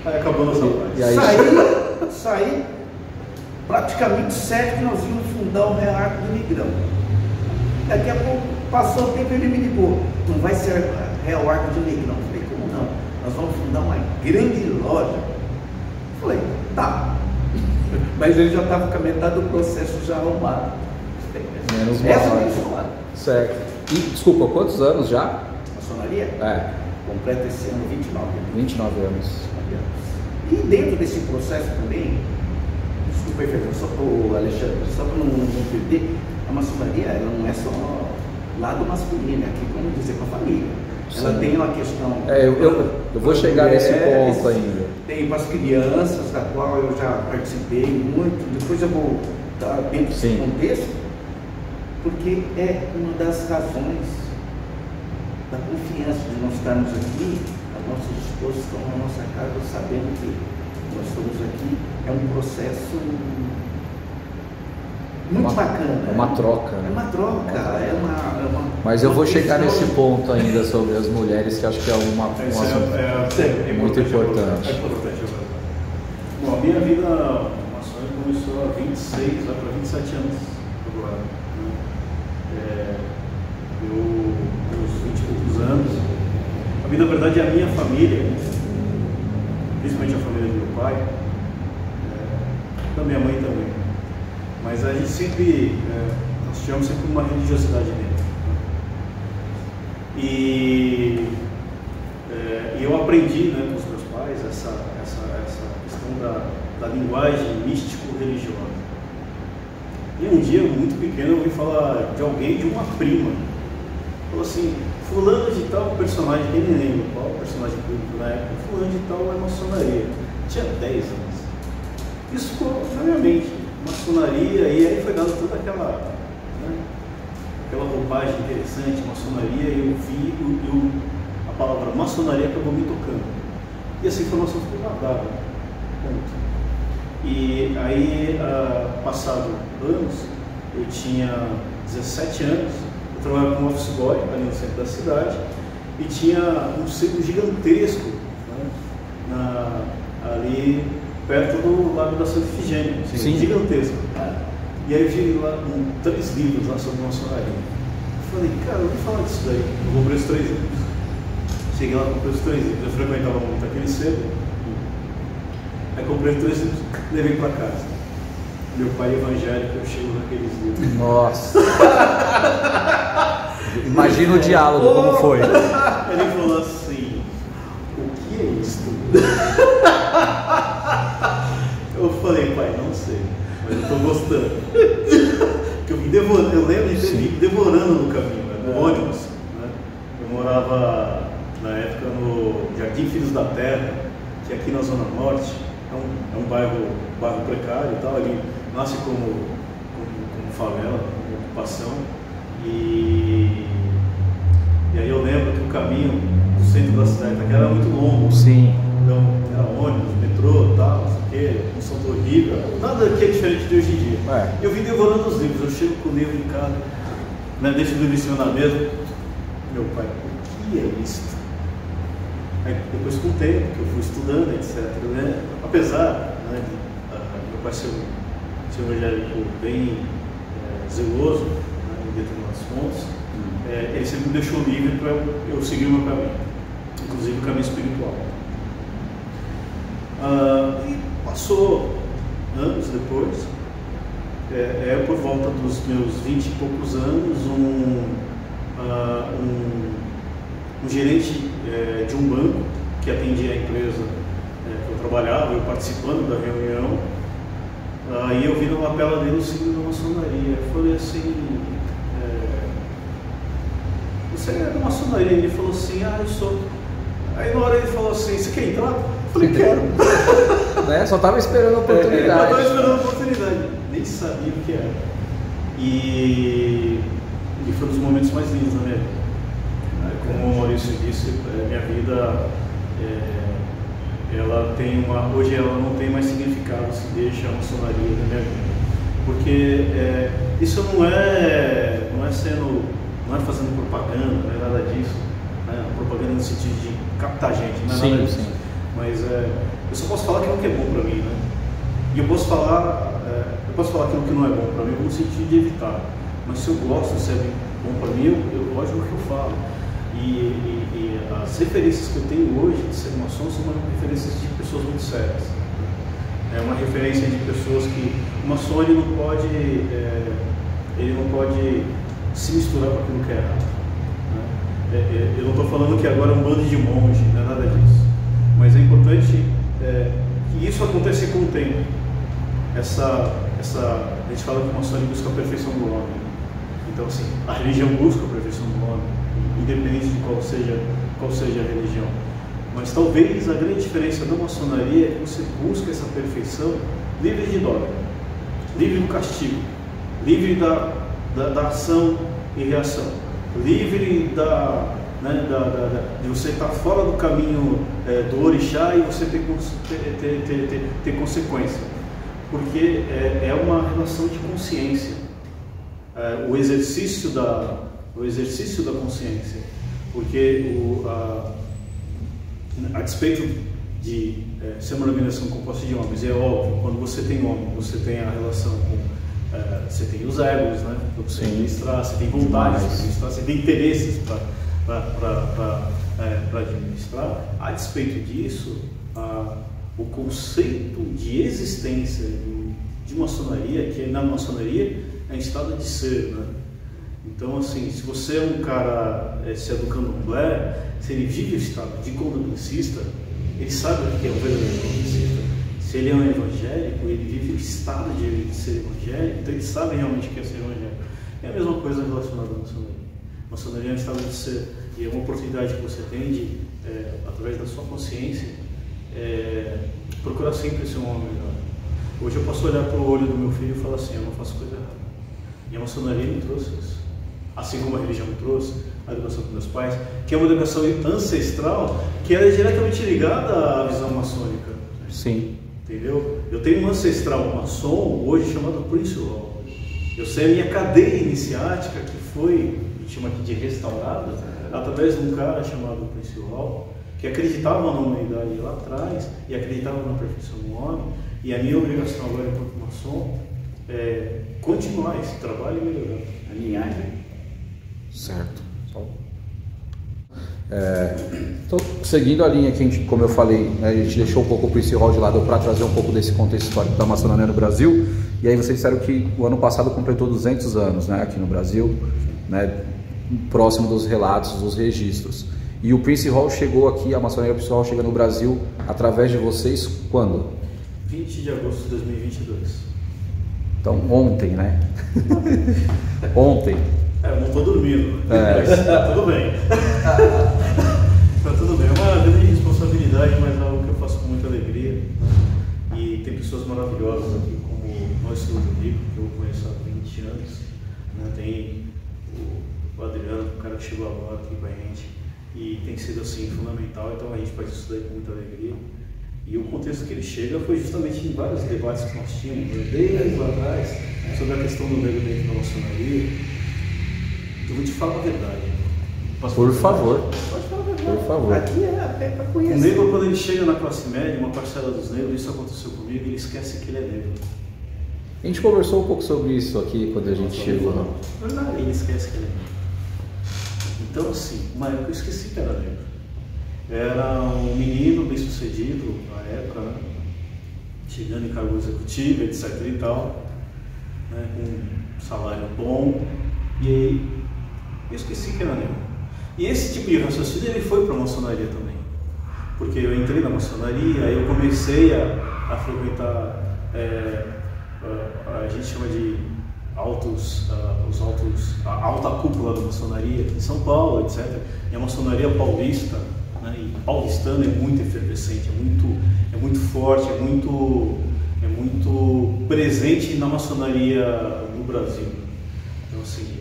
Aí acabou nossa parte. Saí praticamente certo que nós íamos fundar o Real Arco de Negrão. Daqui a pouco, passou o tempo e ele me ligou, não vai ser Real Arco de Negrão. Eu falei, como não? Nós vamos fundar uma grande loja. Eu falei, tá. Mas ele já estava com a metade do processo já arrumado. Menos mal. Certo. E, desculpa, quantos anos já? Maçonaria? Completa esse ano 29 anos. 29 anos. E dentro desse processo também, desculpa aí, o Alexandre, só para não perder, a maçonaria ela não é só lado masculino, é aqui, como dizer, com a família. Sim. Ela tem uma questão. Eu vou chegar nesse ponto ainda. Tem para as crianças, da qual eu já participei muito, depois eu vou estar dentro desse contexto, porque é uma das razões da confiança de nós estarmos aqui, as nossas esposas estão na nossa casa sabendo que nós estamos aqui, é um processo muito bacana. É uma troca. É uma troca, é uma Mas eu vou chegar nesse ponto ainda sobre as mulheres, que acho que é um assunto muito importante. Bom, a minha vida maçônica começou há 26, vai para 27 anos agora. na verdade, a minha família, principalmente a família do meu pai, da minha mãe também, mas a gente sempre, nós tivemos sempre uma religiosidade dentro. E eu aprendi, né, com os meus pais essa questão da linguagem místico-religiosa. E um dia, muito pequeno, eu ouvi falar de alguém, de uma prima. Falou assim, fulano de tal personagem, quem nem lembra qual personagem público na época, fulano de tal é maçonaria. Tinha 10 anos. Isso ficou na minha mente, maçonaria, e aí foi dando toda aquela, né, aquela roupagem interessante, maçonaria, e eu vi, a palavra maçonaria acabou me tocando. E essa informação ficou guardada. Ponto. E aí, passado anos, eu tinha 17 anos, eu trabalhava como office boy ali no centro da cidade, e tinha um sebo gigantesco, né, ali perto do Lago da Santa Efigênia, gigantesco. E aí eu vi lá 3 livros lá sobre maçonaria. Eu falei, cara, eu vou falar disso daí, eu comprei os 3 livros. Cheguei lá, comprei os 3 livros, eu frequentava muito aquele sebo. Aí comprei 3 livros, levei para casa. Meu pai evangélico, eu chego naqueles livros. Nossa! Imagina o diálogo, como foi. Ele falou assim, o que é isto? Eu falei, pai, não sei, mas eu estou gostando. Porque eu vim devorando, eu lembro de ter vindo devorando no caminho, no ônibus. Né? Eu morava, na época, no Jardim Filhos da Terra, que é aqui na Zona Norte. É um bairro precário e tal, ele nasce como favela, como ocupação, e aí eu lembro que o caminho do centro da cidade era muito longo. Sim. Então era ônibus, metrô, tal, não sei o quê, um som horrível, nada que é diferente de hoje em dia. Eu vim devorando os livros, eu chego com o livro em casa, né, deixo o livro em cima da mesa, meu pai, o que é isso? Aí, depois com o tempo, que eu fui estudando, etc., né? Apesar, né, de meu pai ser um evangélico bem zeloso, né, em determinados pontos, ele sempre me deixou livre para eu seguir o meu caminho, inclusive o caminho espiritual. E passou anos depois, por volta dos meus 20 e poucos anos, um gerente de um banco que atendia a empresa que eu trabalhava, eu participando da reunião, aí eu vi na lapela dele o signo da maçonaria. Eu falei assim, você é da maçonaria? Ele falou assim, eu sou. Aí na hora ele falou assim, você quer entrar? Eu falei, quero. Né? Só estava esperando a oportunidade. Só estava esperando a oportunidade, nem sabia o que era. E foi um dos momentos mais lindos da minha vida. Como o Maurício disse, minha vida, hoje ela não tem mais significado se deixa a maçonaria da minha vida. Porque isso não é fazendo propaganda, não é nada disso, né? Propaganda no sentido de captar gente, não é nada disso. Sim. Mas eu só posso falar aquilo que é bom para mim, né? E eu posso falar aquilo que não é bom para mim no sentido de evitar. Mas se eu gosto, se é bom para mim, eu gosto do que eu falo. E as referências que eu tenho hoje de ser maçom são referências de pessoas muito sérias. É uma referência de pessoas que o maçom ele não pode se misturar com aquilo que é errado. Né? Eu não estou falando que agora é um bando de monge, não é nada disso. Mas é importante que isso aconteça com o tempo. A gente fala que o maçom busca a perfeição do homem. Então, assim, a religião busca a perfeição do homem, independente de qual seja a religião. Mas talvez a grande diferença da maçonaria é que você busca essa perfeição livre de dogma, livre do castigo, livre da ação e reação, livre de você estar fora do caminho do orixá e você ter consequência, porque é uma relação de consciência, o exercício da consciência, porque a despeito de ser uma organização composta de homens, é óbvio, quando você tem homem, você tem a relação com você tem os egos, né, para você administrar, você tem vontades para administrar, você tem interesses para administrar. A despeito disso, o conceito de existência de maçonaria, que na maçonaria é em estado de ser, né? Então, assim, se você é um cara, se é do candomblé, se ele vive o estado de candomblessista, ele sabe o que é o verdadeiro candomblessista. Se ele é um evangélico, ele vive o estado de ser evangélico, então ele sabe realmente o que é ser evangélico. É a mesma coisa relacionada à maçonaria. A maçonaria é um estado de ser, e é uma oportunidade que você tem de, através da sua consciência, procurar sempre ser um homem melhor. Hoje eu posso olhar para o olho do meu filho e falar assim, eu não faço coisa errada. E a maçonaria me trouxe isso. Assim como a religião me trouxe, a educação dos meus pais, que é uma educação ancestral, que era diretamente ligada à visão maçônica. Sim. Entendeu? Eu tenho um ancestral maçom, hoje chamado Prince Hall. Eu sei a minha cadeia iniciática, que foi, a gente chama aqui de restaurada, através de um cara chamado Prince Hall, que acreditava na humanidade lá atrás e acreditava na perfeição do homem. E a minha obrigação agora enquanto maçom é continuar esse trabalho e melhorar a linhagem. Certo. Então, seguindo a linha que a gente, como eu falei, né, a gente deixou um pouco o Prince Hall de lado para trazer um pouco desse contexto histórico da maçonaria no Brasil. E aí vocês disseram que o ano passado completou 200 anos, né, aqui no Brasil, né, próximo dos relatos, dos registros. E o Prince Hall chegou aqui, a maçonaria Prince Hall chega no Brasil através de vocês quando? 20 de agosto de 2022. Então, ontem, né? Ontem. Eu não estou dormindo, mas tá tudo bem. Tá tudo bem. É uma grande responsabilidade, mas é algo que eu faço com muita alegria. Né? E tem pessoas maravilhosas aqui, como nós, Rodrigo, que eu conheço há 20 anos. Né? Tem o Adriano, o cara que chegou agora aqui com a gente. E tem sido assim fundamental, então a gente faz isso daí com muita alegria. E o contexto que ele chega foi justamente em vários debates que nós tínhamos, desde lá atrás, sobre a questão do negro dentro da maçonaria. Eu vou te falar a verdade. Por favor. Pode falar a verdade. Por favor. Aqui é para conhecer. O negro, quando ele chega na classe média, uma parcela dos negros, isso aconteceu comigo, ele esquece que ele é negro. A gente conversou um pouco sobre isso aqui quando a gente chegou. Verdade, ele esquece que ele é negro. Então, assim, uma época eu esqueci que era negro. Era um menino bem sucedido na época, né? Chegando em cargo executivo, etc e tal, né? Com um salário bom. E aí, eu esqueci que era negro. E esse tipo de raciocínio ele foi para a maçonaria também. Porque eu entrei na maçonaria, aí eu comecei a frequentar, a gente chama de a alta cúpula da maçonaria em São Paulo, etc. E a maçonaria paulista, né, e paulistana é muito efervescente, é muito forte, é muito presente na maçonaria no Brasil. Então, assim,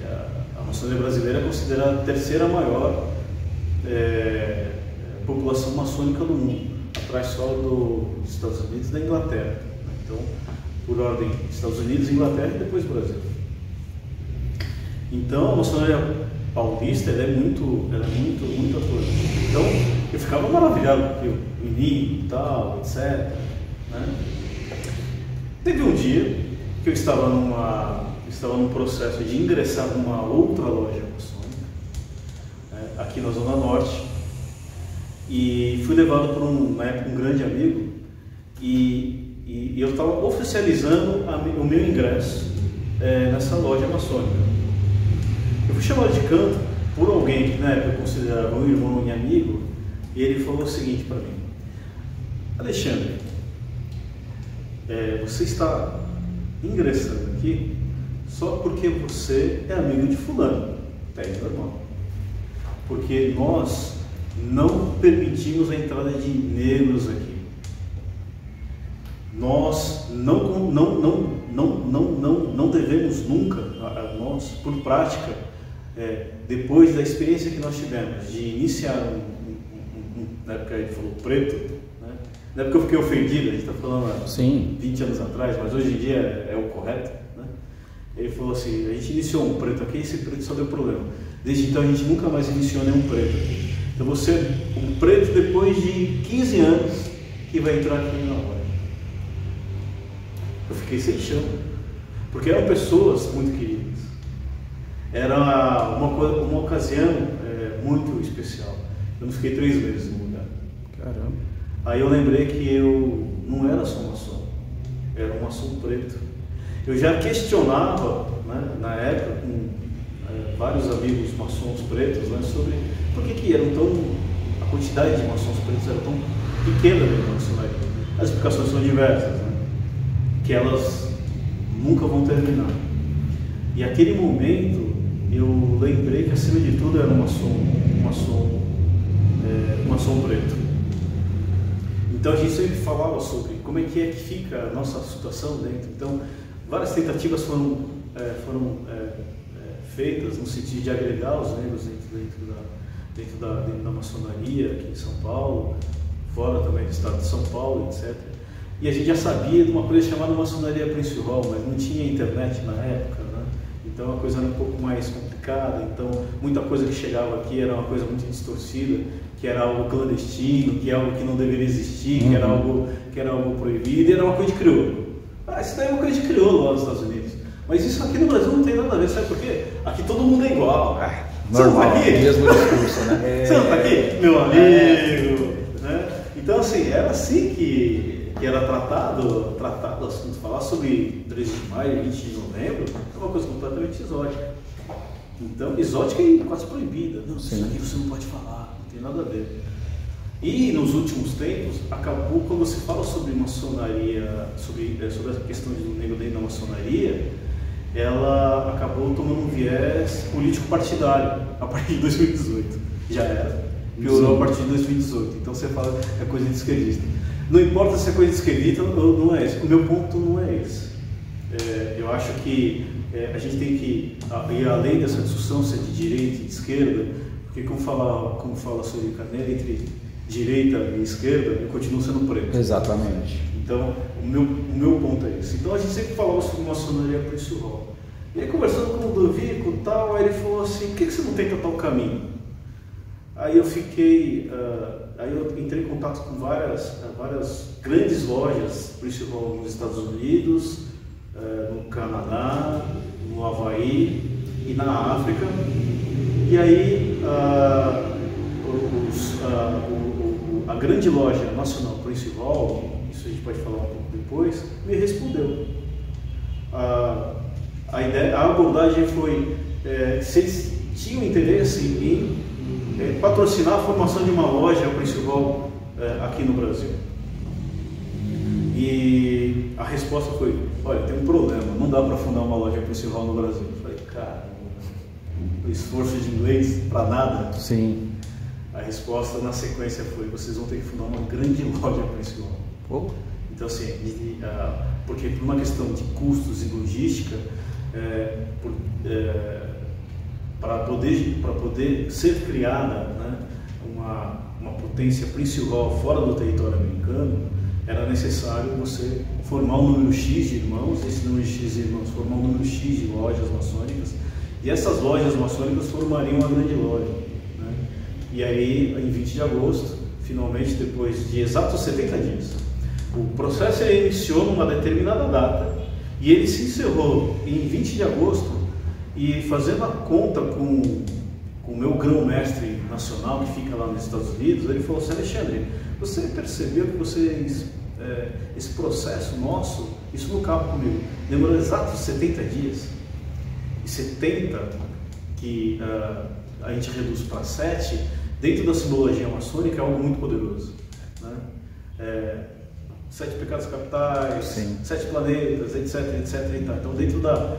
a maçonaria brasileira é considerada a terceira maior população maçônica do mundo, atrás só dos Estados Unidos e da Inglaterra. Então, por ordem, Estados Unidos, Inglaterra e depois Brasil. Então, a maçonaria paulista ela é muito atuante. Então, eu ficava maravilhado com o menino e tal, etc. Né? Teve um dia que eu estava num processo de ingressar numa outra loja maçônica, aqui na Zona Norte, e fui levado por na época um grande amigo, e eu estava oficializando o meu ingresso nessa loja maçônica. Eu fui chamado de canto por alguém que na época eu considerava um irmão e amigo, e ele falou o seguinte para mim: Alexandre, você está ingressando aqui só porque você é amigo de fulano. É normal. Porque nós não permitimos a entrada de negros aqui. Nós não devemos nunca, nós, por prática, depois da experiência que nós tivemos de iniciar na época ele falou preto, né? Na época eu fiquei ofendido, a gente está falando há 20 anos atrás, mas hoje em dia é o correto, né? Ele falou assim: a gente iniciou um preto aqui e esse preto só deu problema. Desde então a gente nunca mais iniciou nenhum preto aqui. Então você é um preto depois de 15 anos que vai entrar aqui na loja. Eu fiquei sem chão, porque eram pessoas muito queridas. Era uma ocasião muito especial. Eu não fiquei 3 meses no lugar. Caramba. Aí eu lembrei que eu não era só maçom, era um maçom preto. Eu já questionava, né, na época, com vários amigos maçons pretos, né, sobre por que eram tão, a quantidade de maçons pretos era tão pequena dentro da maçonaria. As explicações são diversas, né, que elas nunca vão terminar. E aquele momento eu lembrei que acima de tudo era um maçom preto. Então a gente sempre falava sobre como é que fica a nossa situação dentro. Então várias tentativas foram feitas no sentido de agregar os negros dentro da maçonaria aqui em São Paulo, fora também do estado de São Paulo, etc. E a gente já sabia de uma coisa chamada maçonaria Prince Hall, mas não tinha internet na época, né? Então a coisa era um pouco mais complicada. Então muita coisa que chegava aqui era uma coisa muito distorcida, que era algo clandestino, que é algo que não deveria existir, que era algo proibido, e era uma coisa de crioulo. Isso daí é uma coisa de crioulo lá nos Estados Unidos. Mas isso aqui no Brasil não tem nada a ver, sabe por quê? Aqui todo mundo é igual. Você não tá aqui? Mesmo discurso, né? Você não tá aqui? Meu amigo. Né? Então, assim, era assim que era tratado, assim, falar sobre 13 de maio, 20 de novembro, é uma coisa completamente exótica. Então, exótica e quase proibida. Não, isso aqui você não pode falar, não tem nada a ver. E nos últimos tempos, acabou, quando se fala sobre maçonaria, sobre essa questão do negro dentro da maçonaria, ela acabou tomando um viés político-partidário a partir de 2018. Já era. Piorou a partir de 2018. Então você fala é coisa de esquerdista. Não importa se é coisa de esquerdista ou não é esse. O meu ponto não é esse. Eu acho que a gente tem que ir além dessa discussão se é de direita e de esquerda, porque como fala sobre Carneiro, entre direita e esquerda, eu continuo sendo preto. Exatamente. Então, o meu ponto é esse. Então, a gente sempre falava sobre maçonaria Prince Hall. E aí, conversando com o Ludovico e tal, aí ele falou assim, por que você não tenta tal caminho? Aí eu entrei em contato com várias grandes lojas Prince Hall nos Estados Unidos, no Canadá, no Havaí e na África. E aí, a grande loja nacional Prince Hall, isso a gente pode falar um pouco depois, me respondeu. A abordagem foi se eles tinham interesse em patrocinar a formação de uma loja Prince Hall aqui no Brasil. E a resposta foi, olha, tem um problema, não dá para fundar uma loja Prince Hall no Brasil. Eu falei, cara, o esforço de inglês para nada. Sim. A resposta na sequência foi, vocês vão ter que fundar uma grande loja Prince Hall. Então assim, porque por uma questão de custos e logística, para poder ser criada, né, uma potência Prince Hall fora do território americano, era necessário você formar um número X de irmãos, esse número X de irmãos formar um número X de lojas maçônicas, e essas lojas maçônicas formariam uma grande loja. Né? E aí, em 20 de agosto, finalmente, depois de exatos 70 dias, o processo iniciou numa determinada data, e ele se encerrou em 20 de agosto, e fazendo a conta com o meu grão-mestre nacional, que fica lá nos Estados Unidos, ele falou assim, Alexandre, você percebeu que esse processo nosso, isso não cabe comigo, demorou exatos 70 dias, e 70 que a gente reduz para 7, dentro da simbologia maçônica é algo muito poderoso, né? 7 pecados capitais, Sim. 7 planetas, etc. Então, dentro da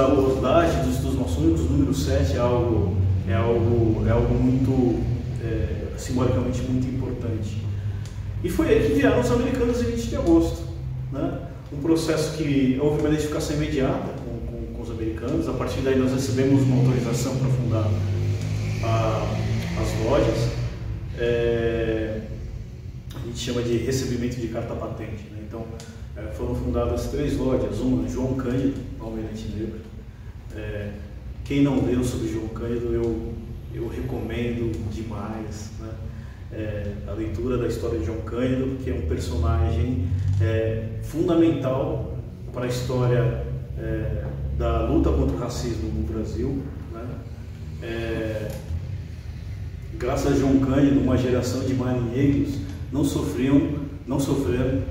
abordagem dos maçônicos, o número 7 é algo muito, simbolicamente muito importante. E foi aí que vieram os americanos em 20 de agosto. Né? Um processo que houve uma identificação imediata com os americanos. A partir daí nós recebemos uma autorização para fundar as lojas. A gente chama de recebimento de carta patente. Né? Então, foram fundadas 3 lojas, uma João Cândido, Almirante Negro. Quem não leu sobre João Cândido, eu recomendo demais, né? A leitura da história de João Cândido, que é um personagem fundamental para a história da luta contra o racismo no Brasil, né? graças a João Cândido, uma geração de marinheiros não sofreram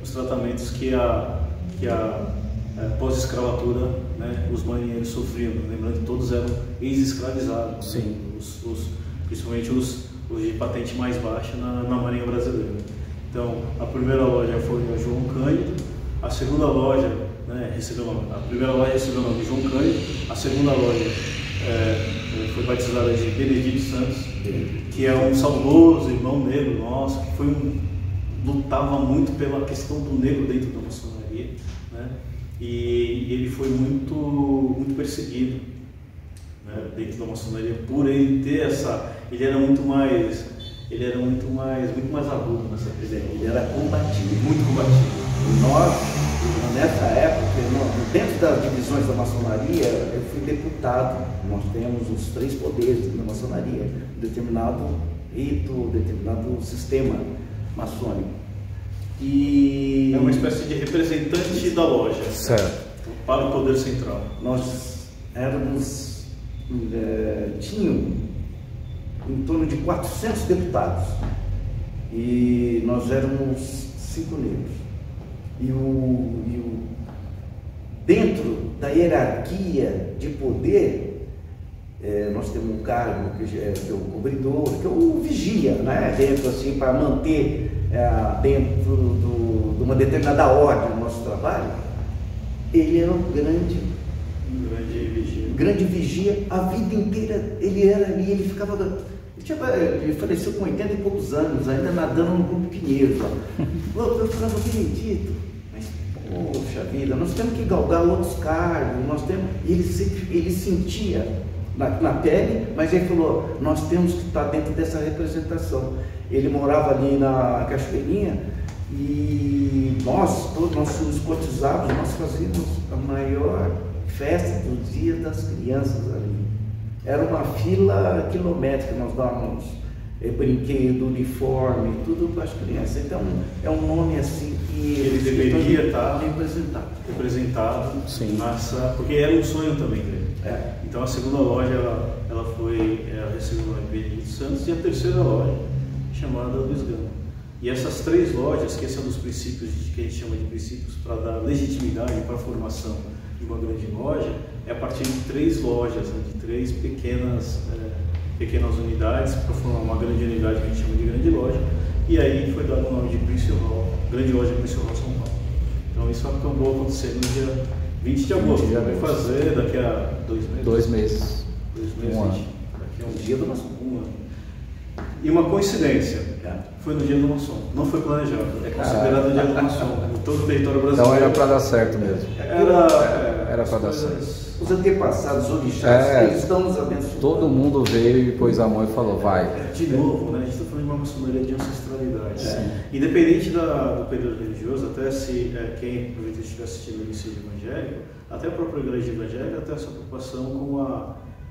os tratamentos que a pós-escravatura, né, os marinheiros sofriam. Lembrando que todos eram ex-escravizados, né, principalmente os de patente mais baixa na Marinha Brasileira. Então, a primeira loja foi a João Cândido, a segunda loja, né, a primeira loja recebeu o nome de João Cândido, a segunda loja foi batizada de Benedito Santos, que é um saudoso irmão negro nosso, que lutava muito pela questão do negro dentro da maçonaria, né? E ele foi muito perseguido, né, dentro da maçonaria por ele ter ele era muito mais agudo nessa questão. Ele era combativo, muito combativo. Nós, nessa época, dentro das divisões da maçonaria, eu fui deputado. Nós temos os 3 poderes da maçonaria, determinado rito, determinado sistema maçônico. E é uma espécie de representante da loja, certo, para o poder central. Nós tínhamos em torno de 400 deputados e nós éramos 5 negros. Dentro da hierarquia de poder, nós temos um cargo que é o cobridor, que é o vigia, né? Dentro assim, para manter dentro de uma determinada ordem o nosso trabalho. Ele era um grande vigia a vida inteira. Ele era ali, ele faleceu com 80 e poucos anos, ainda nadando no Grupo Pinheiros. Eu falava, Benedito, mas poxa vida, nós temos que galgar outros cargos, ele sentia na pele, mas ele falou, nós temos que estar dentro dessa representação. Ele morava ali na Cachoeirinha e nós fomos cotizados, nós fazíamos a maior festa do Dia das Crianças ali. Era uma fila quilométrica, nós dávamos brinquedo, uniforme, tudo para as crianças. Então é um nome assim que ele deveria estar representado nessa, porque era um sonho também dele. Então a segunda loja ela recebeu o nome de Benedito Santos e a terceira loja chamada Luiz Gama. E essas 3 lojas, que esse é um dos princípios que a gente chama de princípios para dar legitimidade para a formação de uma grande loja, é a partir de 3 lojas, né, de 3 pequenas unidades para formar uma grande unidade que a gente chama de grande loja. E aí foi dado o nome de Prince Hall, Grande Loja Prince Hall São Paulo. Então isso acabou acontecendo no dia 20 de agosto. Vai fazer daqui a 2 meses. 2 meses. 2 meses. Um ano. Daqui a um dia do nosso ano. E uma coincidência, foi no dia do maçom, não foi planejado, é considerado o dia do maçom, em todo o território brasileiro. Então era para dar certo mesmo. Era para dar certo. Os antepassados, os orixás, eles estão nos abençoando. Todo mundo veio e pôs a mão e falou, vai. De novo, né? A gente está falando de uma maçonaria de ancestralidade. Independente do período religioso, até se quem porventura estiver assistindo o ensino evangélico, até a própria igreja evangélica tem essa preocupação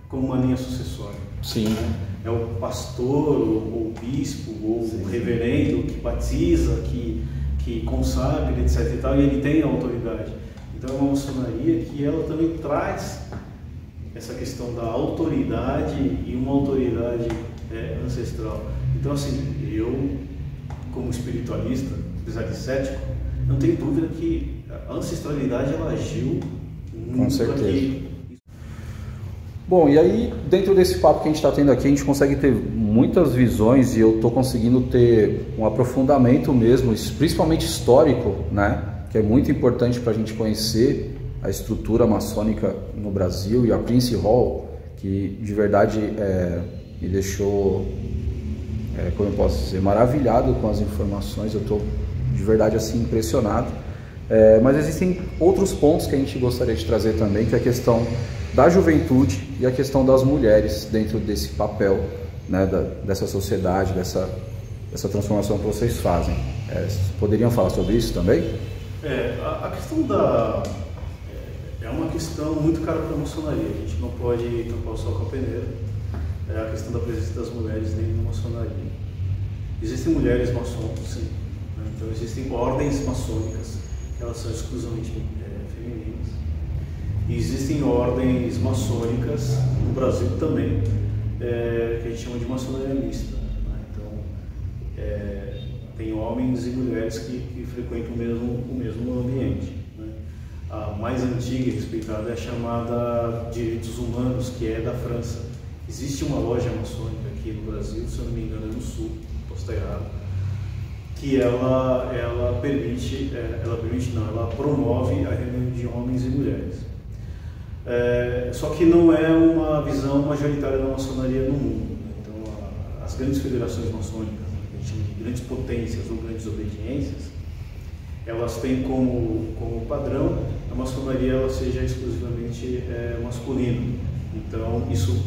com uma linha sucessória. Sim. É o pastor, ou o bispo, ou o reverendo que batiza, que consagra, etc. e tal, e ele tem a autoridade. Então é uma maçonaria que ela também traz essa questão da autoridade e uma autoridade ancestral. Então assim, eu como espiritualista, apesar de cético, não tenho dúvida que a ancestralidade ela agiu muito. Com certeza. Aqui. Bom, e aí dentro desse papo que a gente está tendo aqui, a gente consegue ter muitas visões e eu estou conseguindo ter um aprofundamento mesmo, principalmente histórico, né? Que é muito importante para a gente conhecer a estrutura maçônica no Brasil e a Prince Hall, que de verdade me deixou, como eu posso dizer, maravilhado com as informações. Eu estou de verdade assim impressionado. Mas existem outros pontos que a gente gostaria de trazer também, que é a questão da juventude e a questão das mulheres dentro desse papel, né, dessa sociedade, dessa transformação que vocês fazem. Poderiam falar sobre isso também? A questão é uma questão muito cara para a maçonaria. A gente não pode tampar o sol com a peneira. É a questão da presença das mulheres dentro da maçonaria. Existem mulheres maçons, sim. Né? Então existem ordens maçônicas, que elas são exclusivamente femininas. E existem ordens maçônicas no Brasil também, que a gente chama de maçonaria mista, né? Então, tem homens e mulheres que frequentam o mesmo ambiente, né? A mais antiga e respeitada é a chamada Direitos Humanos, que é da França. Existe uma loja maçônica aqui no Brasil, se eu não me engano é no Sul, posso estar errado, que ela promove a reunião de homens e mulheres. Só que não é uma visão majoritária da maçonaria no mundo, né? Então, as grandes federações maçônicas, a gente chama de grandes potências ou grandes obediências, elas têm como padrão a maçonaria ela seja exclusivamente masculina. Então, isso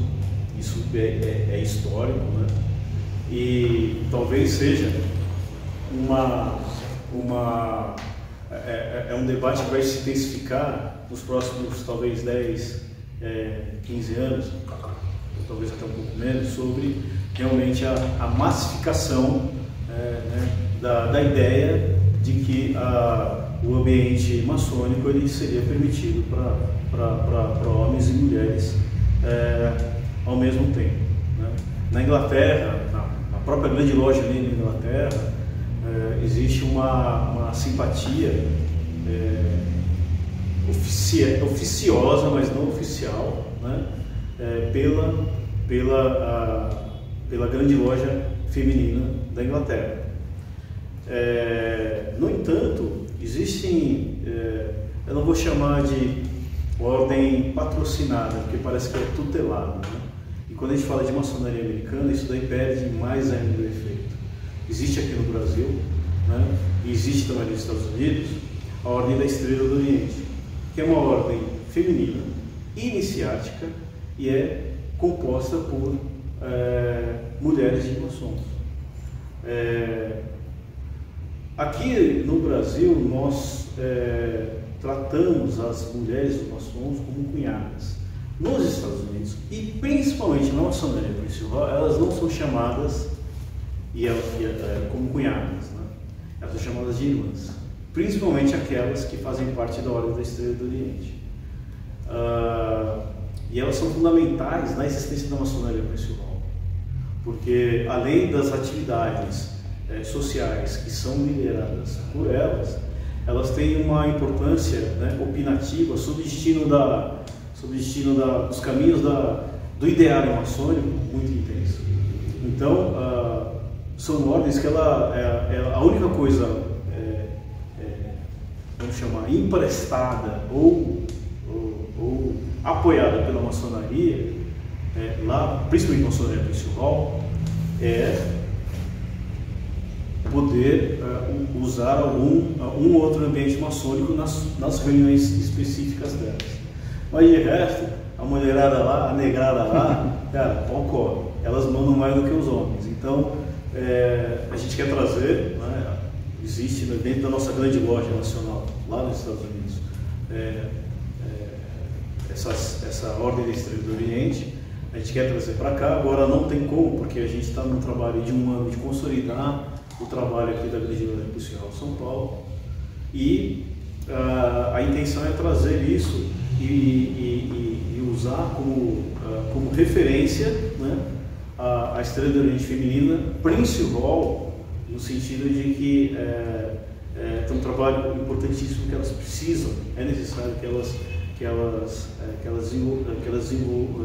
é histórico, né? E talvez seja um debate que vai se intensificar nos próximos, talvez, 10, 15 anos, ou talvez até um pouco menos, sobre realmente a massificação né, da ideia de que o ambiente maçônico ele seria permitido para homens e mulheres ao mesmo tempo, né? Na Inglaterra, na própria grande loja ali na Inglaterra, existe uma simpatia oficiosa, mas não oficial, né? Pela grande loja feminina da Inglaterra. No entanto, existem, eu não vou chamar de ordem patrocinada, porque parece que é tutelada, né? E quando a gente fala de maçonaria americana, isso daí perde mais ainda o efeito. Existe aqui no Brasil, né? E existe também nos Estados Unidos, a Ordem da Estrela do Oriente, que é uma ordem feminina, iniciática e é composta por mulheres de maçons. Aqui no Brasil, nós tratamos as mulheres dos maçons como cunhadas. Nos Estados Unidos, e principalmente na maçonaria principal, elas não são chamadas como cunhadas, né? Elas são chamadas de irmãs, principalmente aquelas que fazem parte da Ordem da Estrela do Oriente. E elas são fundamentais na existência da maçonaria principal, porque além das atividades sociais que são lideradas por elas, elas têm uma importância, né, opinativa sobre o destino dos caminhos do ideário maçônico muito intenso. Então, são ordens que a única coisa, vamos chamar, emprestada ou apoiada pela maçonaria, lá, principalmente maçonaria principal, é poder usar um outro ambiente maçônico nas reuniões específicas delas. Mas de resto, a mulherada lá, a negrada lá, cara, pau corre. Elas mandam mais do que os homens. Então, a gente quer trazer, né, existe dentro da nossa grande loja nacional, lá nos Estados Unidos, essa Ordem da Estrela do Oriente. A gente quer trazer para cá, agora não tem como, porque a gente está num trabalho de um ano de consolidar o trabalho aqui da Grande Loja Principal São Paulo, e a intenção é trazer isso e usar como referência, né, a Estrela do Oriente Feminina principal, no sentido de que tem um trabalho importantíssimo que elas precisam, é necessário que elas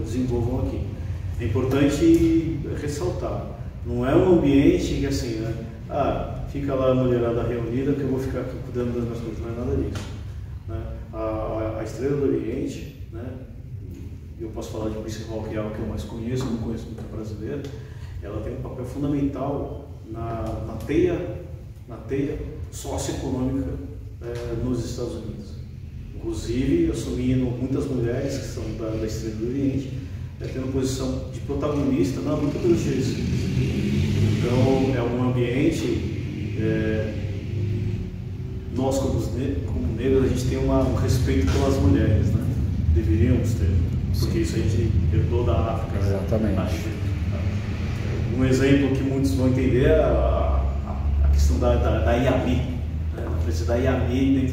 desenvolvam aqui. É importante ressaltar, não é um ambiente que assim, né, fica lá a mulherada reunida que eu vou ficar aqui cuidando das minhas coisas, não é nada disso, né? A Estrela do Oriente, né, eu posso falar de principal, que é algo que eu mais conheço, não conheço muito brasileiro, ela tem um papel fundamental na teia socioeconômica nos Estados Unidos. Inclusive, assumindo muitas mulheres que são da Estrela do Oriente, tendo posição de protagonista na luta pelos direitos civis. Então, é um ambiente, nós como negros, a gente tem um respeito pelas mulheres, né? Deveríamos ter, porque isso a gente herdou da África. Exatamente. Um exemplo que muitos vão entender é a questão da Yami, né? A presença da Yami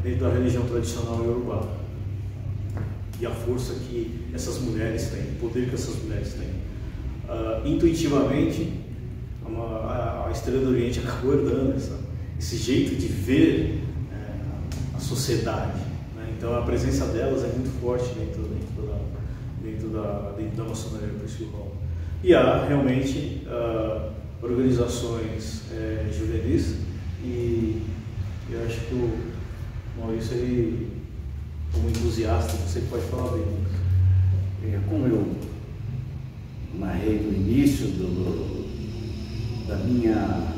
dentro da religião tradicional iorubá. E a força que essas mulheres têm, o poder que essas mulheres têm. intuitivamente, a Estrela do Oriente acabou herdando esse jeito de ver a sociedade, né? Então a presença delas é muito forte dentro da maçonaria pessoal. E há realmente organizações juvenis, e eu acho que o Maurício, ele, como entusiasta, você pode falar bem. Como eu narrei no início da minha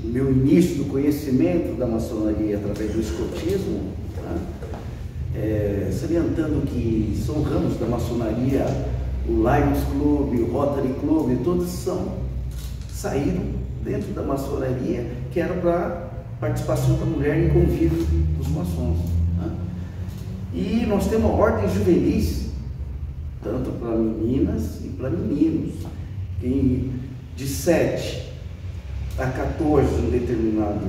o meu início do conhecimento da maçonaria através do escotismo, tá? Salientando que são ramos da maçonaria, o Lions Club, o Rotary Club, todos saíram dentro da maçonaria, que era para participação da mulher em convívio dos maçons, tá? E nós temos ordens juvenis, tanto para meninas e para meninos, de 7 a 14 um determinado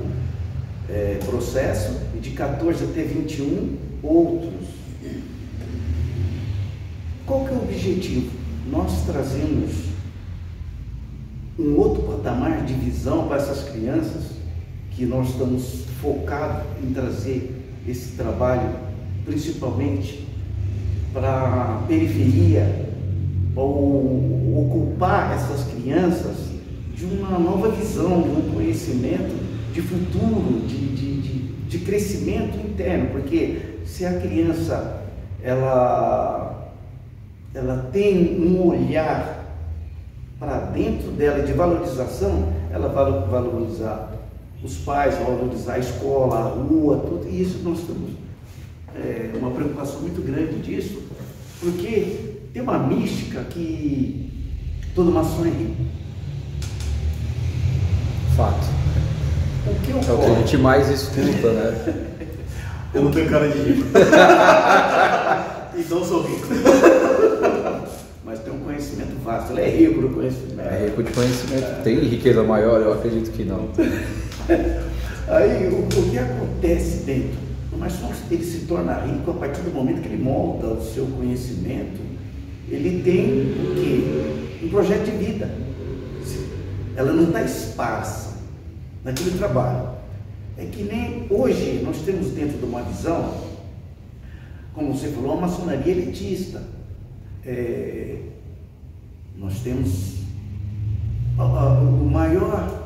processo, e de 14 até 21 outros. Qual que é o objetivo? Nós trazemos um outro patamar de visão para essas crianças, que nós estamos focados em trazer esse trabalho principalmente para a periferia, ou ocupar essas crianças de uma nova visão, de um conhecimento de futuro, de crescimento interno, porque se a criança ela tem um olhar para dentro dela de valorização, ela vai valorizar os pais, valorizar a escola, a rua, tudo, e isso nós temos uma preocupação muito grande disso, porque tem uma mística que todo maçom é rico. Fato. O que é o que a gente mais escuta, né? Eu não tenho cara de rico. Então sou rico. Mas tem um conhecimento vasto. Ele é rico do conhecimento. É rico de conhecimento. Tem riqueza maior? Eu acredito que não. Aí o que acontece dentro? Mas ele se torna rico a partir do momento que ele molda o seu conhecimento. Ele tem o quê? Um projeto de vida. Ela não está esparsa naquele trabalho. É que nem hoje nós temos dentro de uma visão, como você falou, uma maçonaria elitista. Nós temos o maior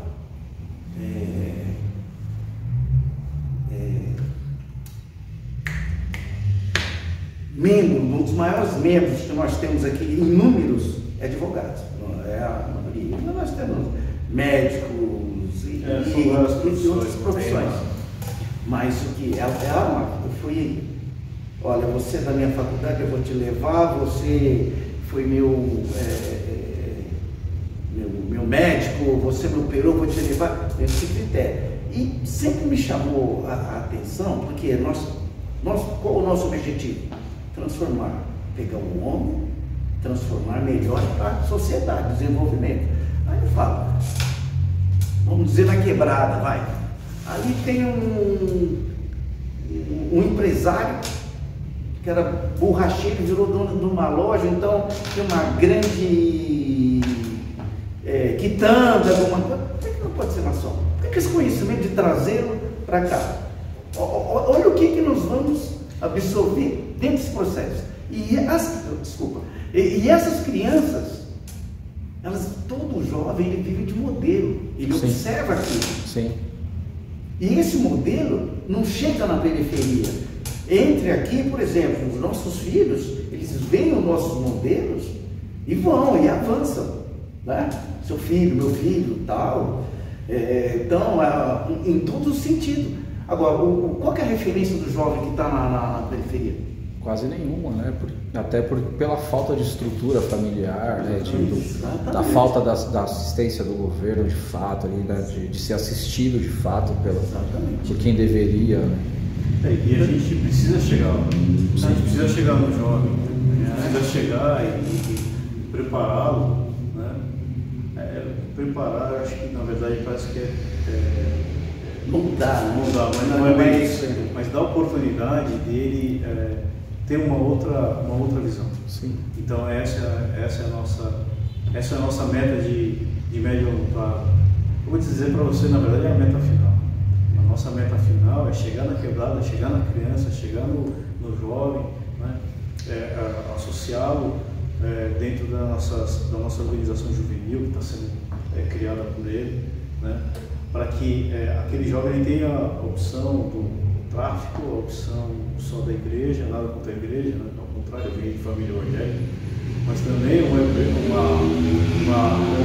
membro, um dos maiores membros que nós temos aqui em números é advogados, é a maioria. Mas nós temos médicos e outras profissões. Mas o que foi, olha, você é da minha faculdade, eu vou te levar, você foi meu médico, você me operou, vou te levar, esse critério. E sempre me chamou a atenção, porque qual o nosso objetivo? Transformar, pegar um homem, transformar melhor para a sociedade, desenvolvimento. Aí eu falo, vamos dizer na quebrada, vai. Ali tem um empresário que era borracheiro, virou dono de uma loja, então tem uma grande quitanda, alguma coisa. Por que não pode ser maçom? Por que esse conhecimento de trazê-lo para cá? Olha o que nós vamos absorver dentro desse processo. E essas crianças, todo jovem ele vive de modelo, ele Sim. observa aquilo. Sim. E esse modelo não chega na periferia. Entre aqui, por exemplo, os nossos filhos, eles veem os nossos modelos e vão, e avançam, né? Seu filho, meu filho, tal. Então, em todo sentido. Agora, qual que é a referência do jovem que está na periferia? Quase nenhuma, né? Até pela falta de estrutura familiar, né? Da falta da assistência do governo de fato, ali, né? de ser assistido de fato por quem deveria. Né? E a gente precisa chegar lá. A gente precisa chegar no jovem, né? Precisa chegar e prepará-lo, né? Preparar, acho que na verdade parece que mudar, mas não é bem isso. Mas dá a oportunidade dele ter uma outra visão. Sim. Então essa é a nossa meta de médio e longo prazo. Eu vou dizer para você, na verdade, é a meta final. A nossa meta final é chegar na quebrada, chegar na criança, chegar no jovem, né? Associá-lo dentro da nossa organização juvenil que está sendo criada por ele, né? Para que aquele jovem tenha a opção do tráfico, a opção só da igreja, nada contra a igreja, né? Ao contrário, eu venho de família evangélica, mas também uma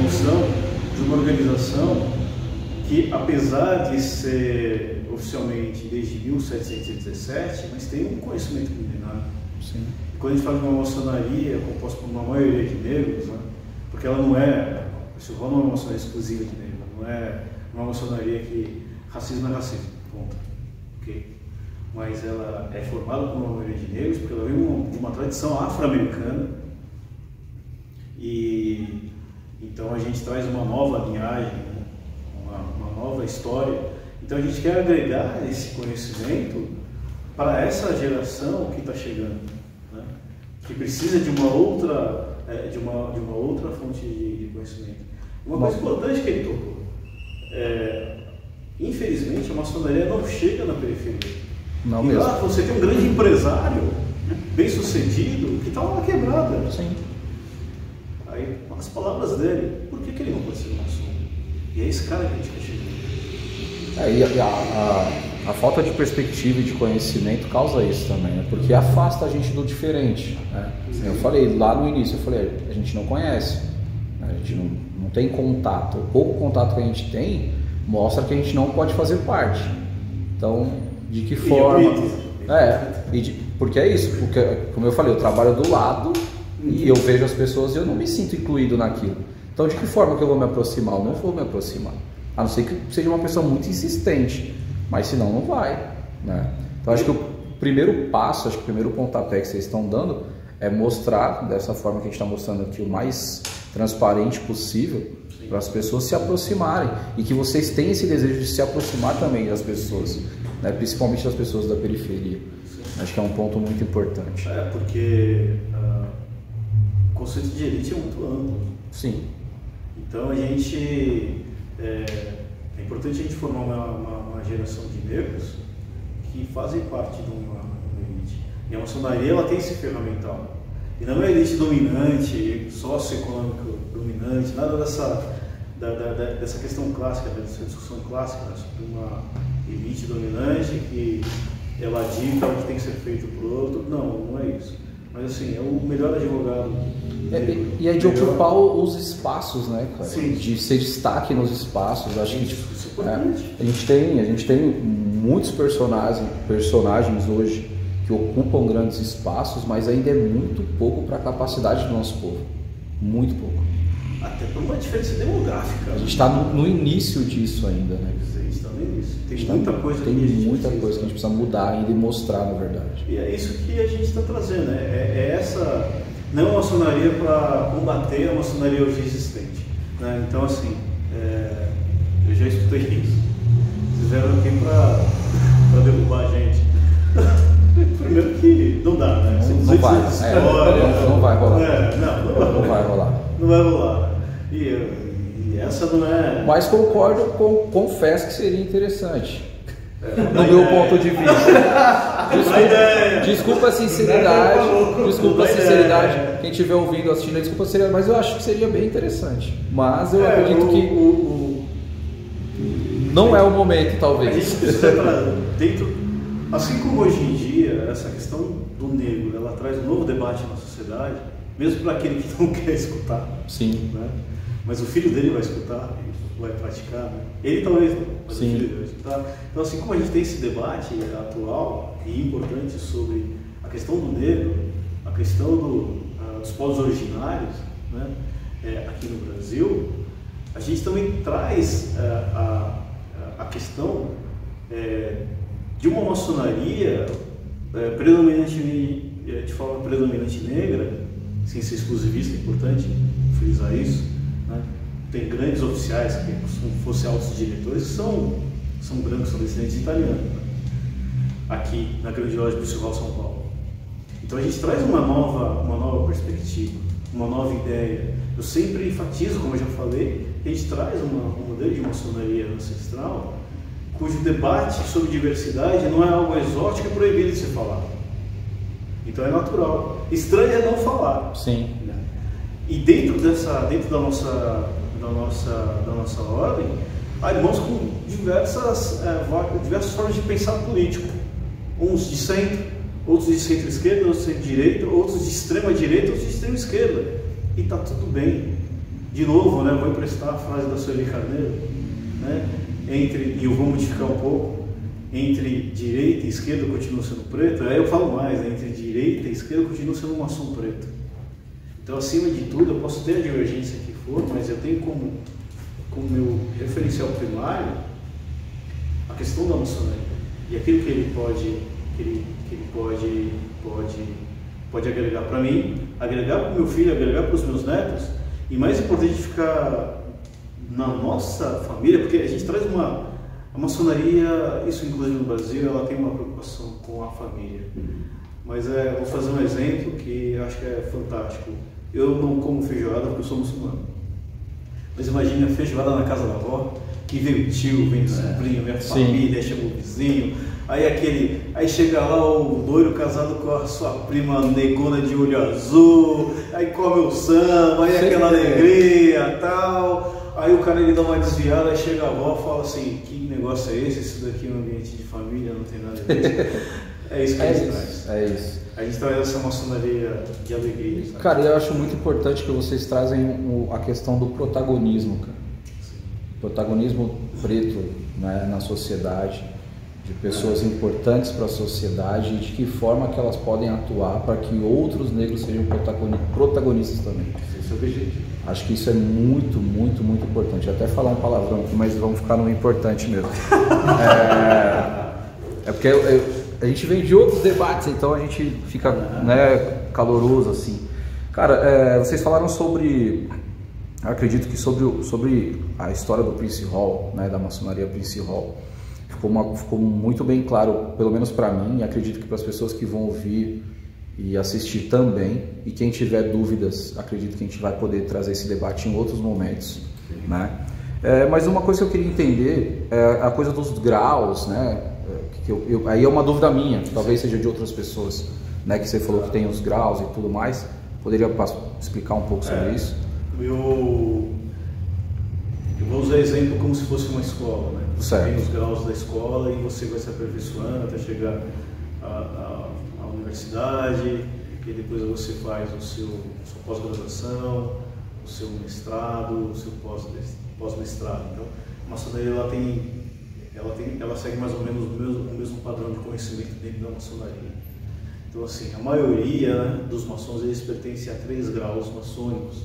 opção de uma organização que, apesar de ser oficialmente desde 1717, mas tem um conhecimento milenar. Sim. Quando a gente fala de uma maçonaria composta por uma maioria de negros, né? Porque ela não é, esse rol não é uma maçonaria exclusiva de negros, não é uma maçonaria que racismo é racismo, ponto. Okay? Mas ela é formada por uma maioria de negros, porque ela vem de uma tradição afro-americana, e então a gente traz uma nova linhagem, né? uma nova história. Então a gente quer agregar esse conhecimento para essa geração que está chegando, né? Que precisa de uma outra, de uma outra fonte de conhecimento. Uma coisa importante que ele tocou, infelizmente a maçonaria não chega na periferia. Não e mesmo. lá você tem um grande empresário, bem sucedido, que está lá na quebrada. Sim. Aí, as palavras dele, por que ele não pode ser maçom? E é esse cara que a gente quer chegar. E a falta de perspectiva e de conhecimento causa isso também, né? Porque afasta a gente do diferente, né? Eu falei lá no início, a gente não conhece, né? A gente não tem contato. O pouco contato que a gente tem mostra que a gente não pode fazer parte. Então, de que forma... porque é isso, porque, como eu falei, eu trabalho do lado e eu vejo as pessoas e eu não me sinto incluído naquilo. Então, de que forma que eu vou me aproximar? Eu não vou me aproximar. A não ser que seja uma pessoa muito insistente, mas senão não vai, né? Então, acho que o primeiro passo, o primeiro pontapé que vocês estão dando é mostrar, dessa forma que a gente está mostrando aqui, o mais transparente possível, para as pessoas se aproximarem e que vocês tenham esse desejo de se aproximar também das pessoas, né? Principalmente das pessoas da periferia. Sim. Acho que é um ponto muito importante. Porque o conceito de elite é muito amplo. Sim. Então a gente é importante a gente formar uma geração de negros que fazem parte de uma elite. E a maçonaria ela tem esse ferramental. E não é elite dominante, socioeconômico dominante, nada dessa questão clássica, dessa discussão clássica, né, sobre uma elite dominante que ela dita o que tem que ser feito por outro. Não é isso. Mas assim, é o melhor advogado. E é de ocupar os espaços, né, cara? Sim. De ser destaque nos espaços. Acho que isso é importante. A gente tem muitos personagens hoje que ocupam grandes espaços, mas ainda é muito pouco para a capacidade do nosso povo. Muito pouco. Até por uma diferença demográfica. A gente está no início disso ainda, né? A gente está no início. Tem muita coisa que a gente precisa mudar ainda e mostrar, na verdade. E é isso que a gente está trazendo, né? Essa não a maçonaria para combater a maçonaria hoje existente, né? Então, assim, eu já escutei isso. Fizeram aqui para derrubar a gente. Primeiro que não dá, né? Não vai. Não vai rolar. Não vai rolar. Não vai rolar. E essa não é... Mas concordo, confesso que seria interessante. No meu ponto de vista. Desculpa a sinceridade. Quem estiver ouvindo, assistindo, desculpa a sinceridade, mas eu acho que seria bem interessante. Mas eu acredito que não é o momento, talvez. A gente precisa dentro... Assim como hoje em dia, essa questão do negro, ela traz um novo debate na sociedade, mesmo para aquele que não quer escutar. Sim. Né? Mas o filho dele vai escutar, vai praticar, né? Ele talvez não, mas Sim. O filho dele vai escutar. Então, assim como a gente tem esse debate atual e importante sobre a questão do negro, a questão dos povos originários, né? Aqui no Brasil, a gente também traz a questão de uma maçonaria de forma predominante negra, sem ser exclusivista, é importante frisar isso, né? Tem grandes oficiais que, como fossem altos diretores, que são brancos, são descendentes italianos, né? Aqui na Grande Loja Principal São Paulo. Então Então a gente traz uma nova perspectiva, uma nova ideia. Eu sempre enfatizo, como eu já falei, que a gente traz um modelo de maçonaria ancestral cujo debate sobre diversidade não é algo exótico e proibido de se falar. Então é natural. Estranho é não falar. Sim. E dentro da nossa ordem, há irmãos com diversas formas de pensar político. Uns de centro, outros de centro-esquerda, outros de centro-direita, outros de extrema-direita, outros de extrema-esquerda. E está tudo bem. De novo, né, vou emprestar a frase da Sueli Carneiro, né, e eu vou modificar um pouco, entre direita e esquerda eu continuo sendo preto. Aí eu falo mais, né, entre direita e esquerda eu continuo sendo um maçom preto. Então, acima de tudo, eu posso ter a divergência que for, mas eu tenho como meu referencial primário a questão da maçonaria e aquilo que ele pode agregar para mim, agregar para o meu filho, agregar para os meus netos, e mais importante, ficar na nossa família, porque a gente traz a maçonaria, isso inclusive no Brasil, ela tem uma preocupação com a família. Mas vou fazer um exemplo que eu acho que é fantástico. Eu não como feijoada porque eu sou muçulmano. Mas imagine a feijoada na casa da avó, que vem o tio, vem o sobrinho, vem a família, chega o vizinho. Aí chega lá o doido casado com a sua prima negona de olho azul, aí come o samba, aí aquela alegria e tal. Aí o cara ele dá uma desviada, aí chega a avó e fala assim, que negócio é esse? Isso daqui é um ambiente de família, não tem nada a ver. É isso que a gente traz. É isso. A gente traz essa maçonaria de alegria. Sabe? Cara, eu acho muito importante que vocês trazem a questão do protagonismo, cara. Protagonismo preto, né, na sociedade, de pessoas importantes para a sociedade e de que forma que elas podem atuar para que outros negros sejam protagonistas também. Esse é o objetivo. Acho que isso é muito, muito, muito importante. Até falar um palavrão aqui, mas vamos ficar no importante mesmo. É porque a gente vem de outros debates, então a gente fica, né, caloroso assim. Cara, vocês falaram sobre, acredito que sobre a história do Prince Hall, né, da maçonaria Prince Hall. Ficou muito bem claro, pelo menos para mim, e acredito que para as pessoas que vão ouvir e assistir também. E quem tiver dúvidas, acredito que a gente vai poder trazer esse debate em outros momentos, né? Mas uma coisa que eu queria entender é a coisa dos graus, né? Aí é uma dúvida minha, que talvez seja de outras pessoas, né? Que você falou que tem os graus e tudo mais. Poderia explicar um pouco sobre isso? Eu vou usar exemplo como se fosse uma escola, né? Você tem os graus da escola e você vai se aperfeiçoando até chegar à universidade, e depois você faz sua pós-graduação, o seu mestrado, o seu pós-mestrado. Então, a maçonaria ela segue mais ou menos o mesmo padrão de conhecimento dentro da maçonaria. Então, assim, a maioria, né, dos maçons eles pertencem a 3 graus maçônicos,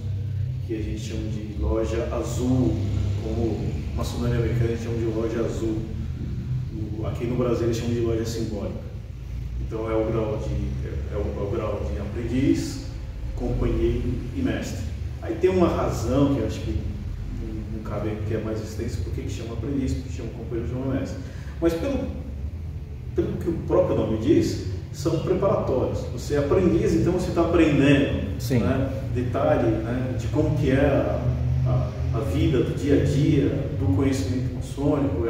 que a gente chama de loja azul, como maçonaria americana a gente chama de loja azul. Aqui no Brasil eles chamam de loja simbólica. Então é o grau de aprendiz, companheiro e mestre. Aí tem uma razão que eu acho que não cabe aqui, que é mais extensa, porque que chama aprendiz, porque chama companheiro, chama mestre. Mas pelo que o próprio nome diz, são preparatórios. Você é aprendiz, então você está aprendendo, né, detalhe, né, de como que é a vida do dia a dia, do conhecimento maçônico,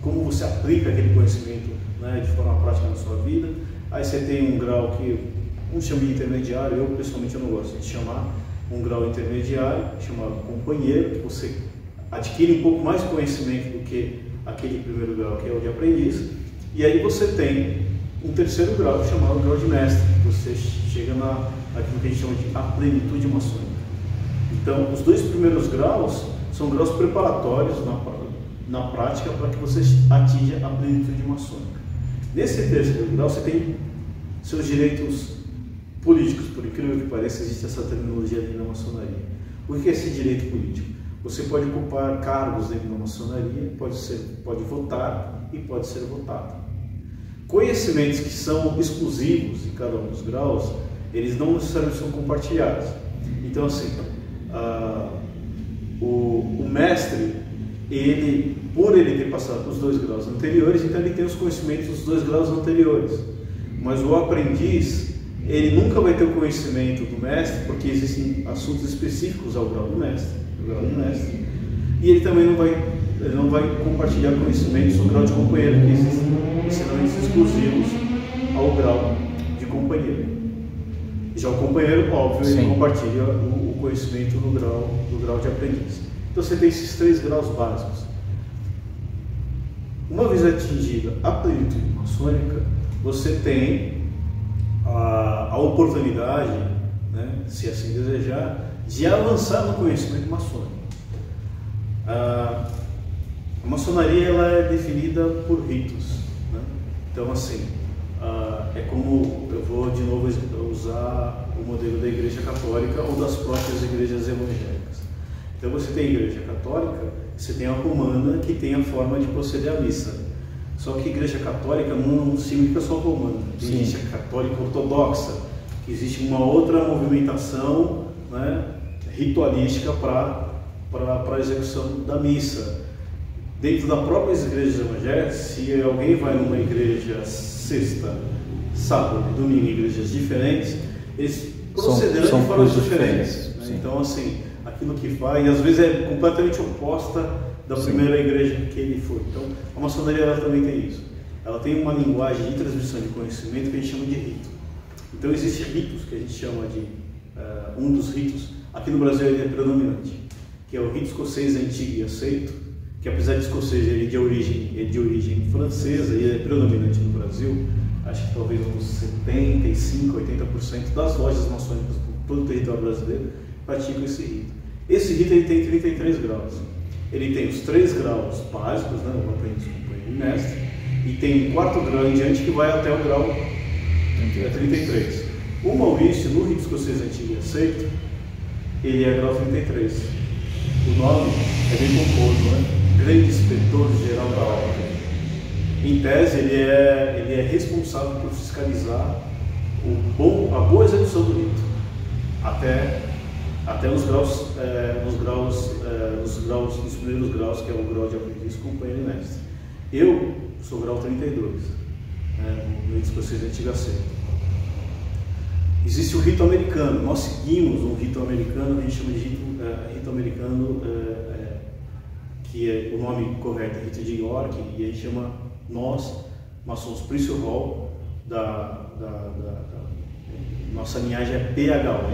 como você aplica aquele conhecimento, né, de forma prática na sua vida. Aí você tem um grau que um chama de intermediário, eu pessoalmente eu não gosto de chamar, um grau intermediário, chamado companheiro, que você adquire um pouco mais conhecimento do que aquele primeiro grau, que é o de aprendiz. E aí você tem um terceiro grau, chamado grau de mestre, que você chega naquilo que a gente chama de a plenitude maçônica. Então, os 2 primeiros graus são graus preparatórios na prática para que você atinja a plenitude maçônica. Nesse terceiro grau, você tem seus direitos políticos. Por incrível que pareça, existe essa terminologia dentro da maçonaria. O que é esse direito político? Você pode ocupar cargos dentro da maçonaria, pode votar e pode ser votado. Conhecimentos que são exclusivos em cada um dos graus, eles não necessariamente são compartilhados. Então, assim, o mestre, por ele ter passado os 2 graus anteriores, então ele tem os conhecimentos dos 2 graus anteriores. Mas o aprendiz, ele nunca vai ter o conhecimento do mestre, porque existem assuntos específicos ao grau do mestre, e ele também não vai compartilhar conhecimentos do grau de companheiro, que existem ensinamentos exclusivos ao grau de companheiro. Já o companheiro, óbvio, ele compartilha o conhecimento do grau de aprendiz. Então você tem esses 3 graus básicos. Uma vez atingida a plenitude maçônica, você tem a oportunidade, né, se assim desejar, de avançar no conhecimento maçônico. A maçonaria ela é definida por ritos, né? Então assim, é como eu vou de novo usar o modelo da Igreja Católica ou das próprias igrejas evangélicas. Então você tem a Igreja Católica, você tem a romana, que tem a forma de proceder à missa. Só que a Igreja Católica não significa só romana. Existe a católica ortodoxa, que existe uma outra movimentação, né, ritualística para a execução da missa. Dentro das próprias igrejas evangélicas, se alguém vai numa igreja sexta, sábado e domingo em igrejas diferentes, eles procederão de formas diferentes. Né? Então, assim, aquilo que faz, e às vezes é completamente oposta da primeira igreja que ele foi. Então, a maçonaria ela também tem isso. Ela tem uma linguagem de transmissão de conhecimento que a gente chama de rito. Então, existem ritos que a gente chama de... um dos ritos, aqui no Brasil ele é predominante, que é o rito escocês antigo e aceito, que apesar de escocês ele é de origem francesa e é predominante no Brasil. Acho que talvez uns 75, 80% das lojas maçônicas de todo o território brasileiro praticam esse rito. Esse rito ele tem 33 graus. Ele tem os 3 graus básicos, né, o aprendiz, companheiro e mestre, e tem um 4º grau em diante que vai até o grau 33. O Maurício, no rito escocês antigo e aceito, ele é grau 33. O nome é bem composto, né? Grande inspetor geral da ordem. Em tese, ele é responsável por fiscalizar a boa execução do rito, até nos primeiros graus, que é o grau de aprendiz, companheiro e mestre. Eu sou grau 32, no rito escocês antigo aceito. Existe o rito americano. Nós seguimos um rito americano, a gente chama de rito americano, que é o nome correto é rito de York, e a gente chama nós maçons Prince Hall, nossa linhagem é PHO.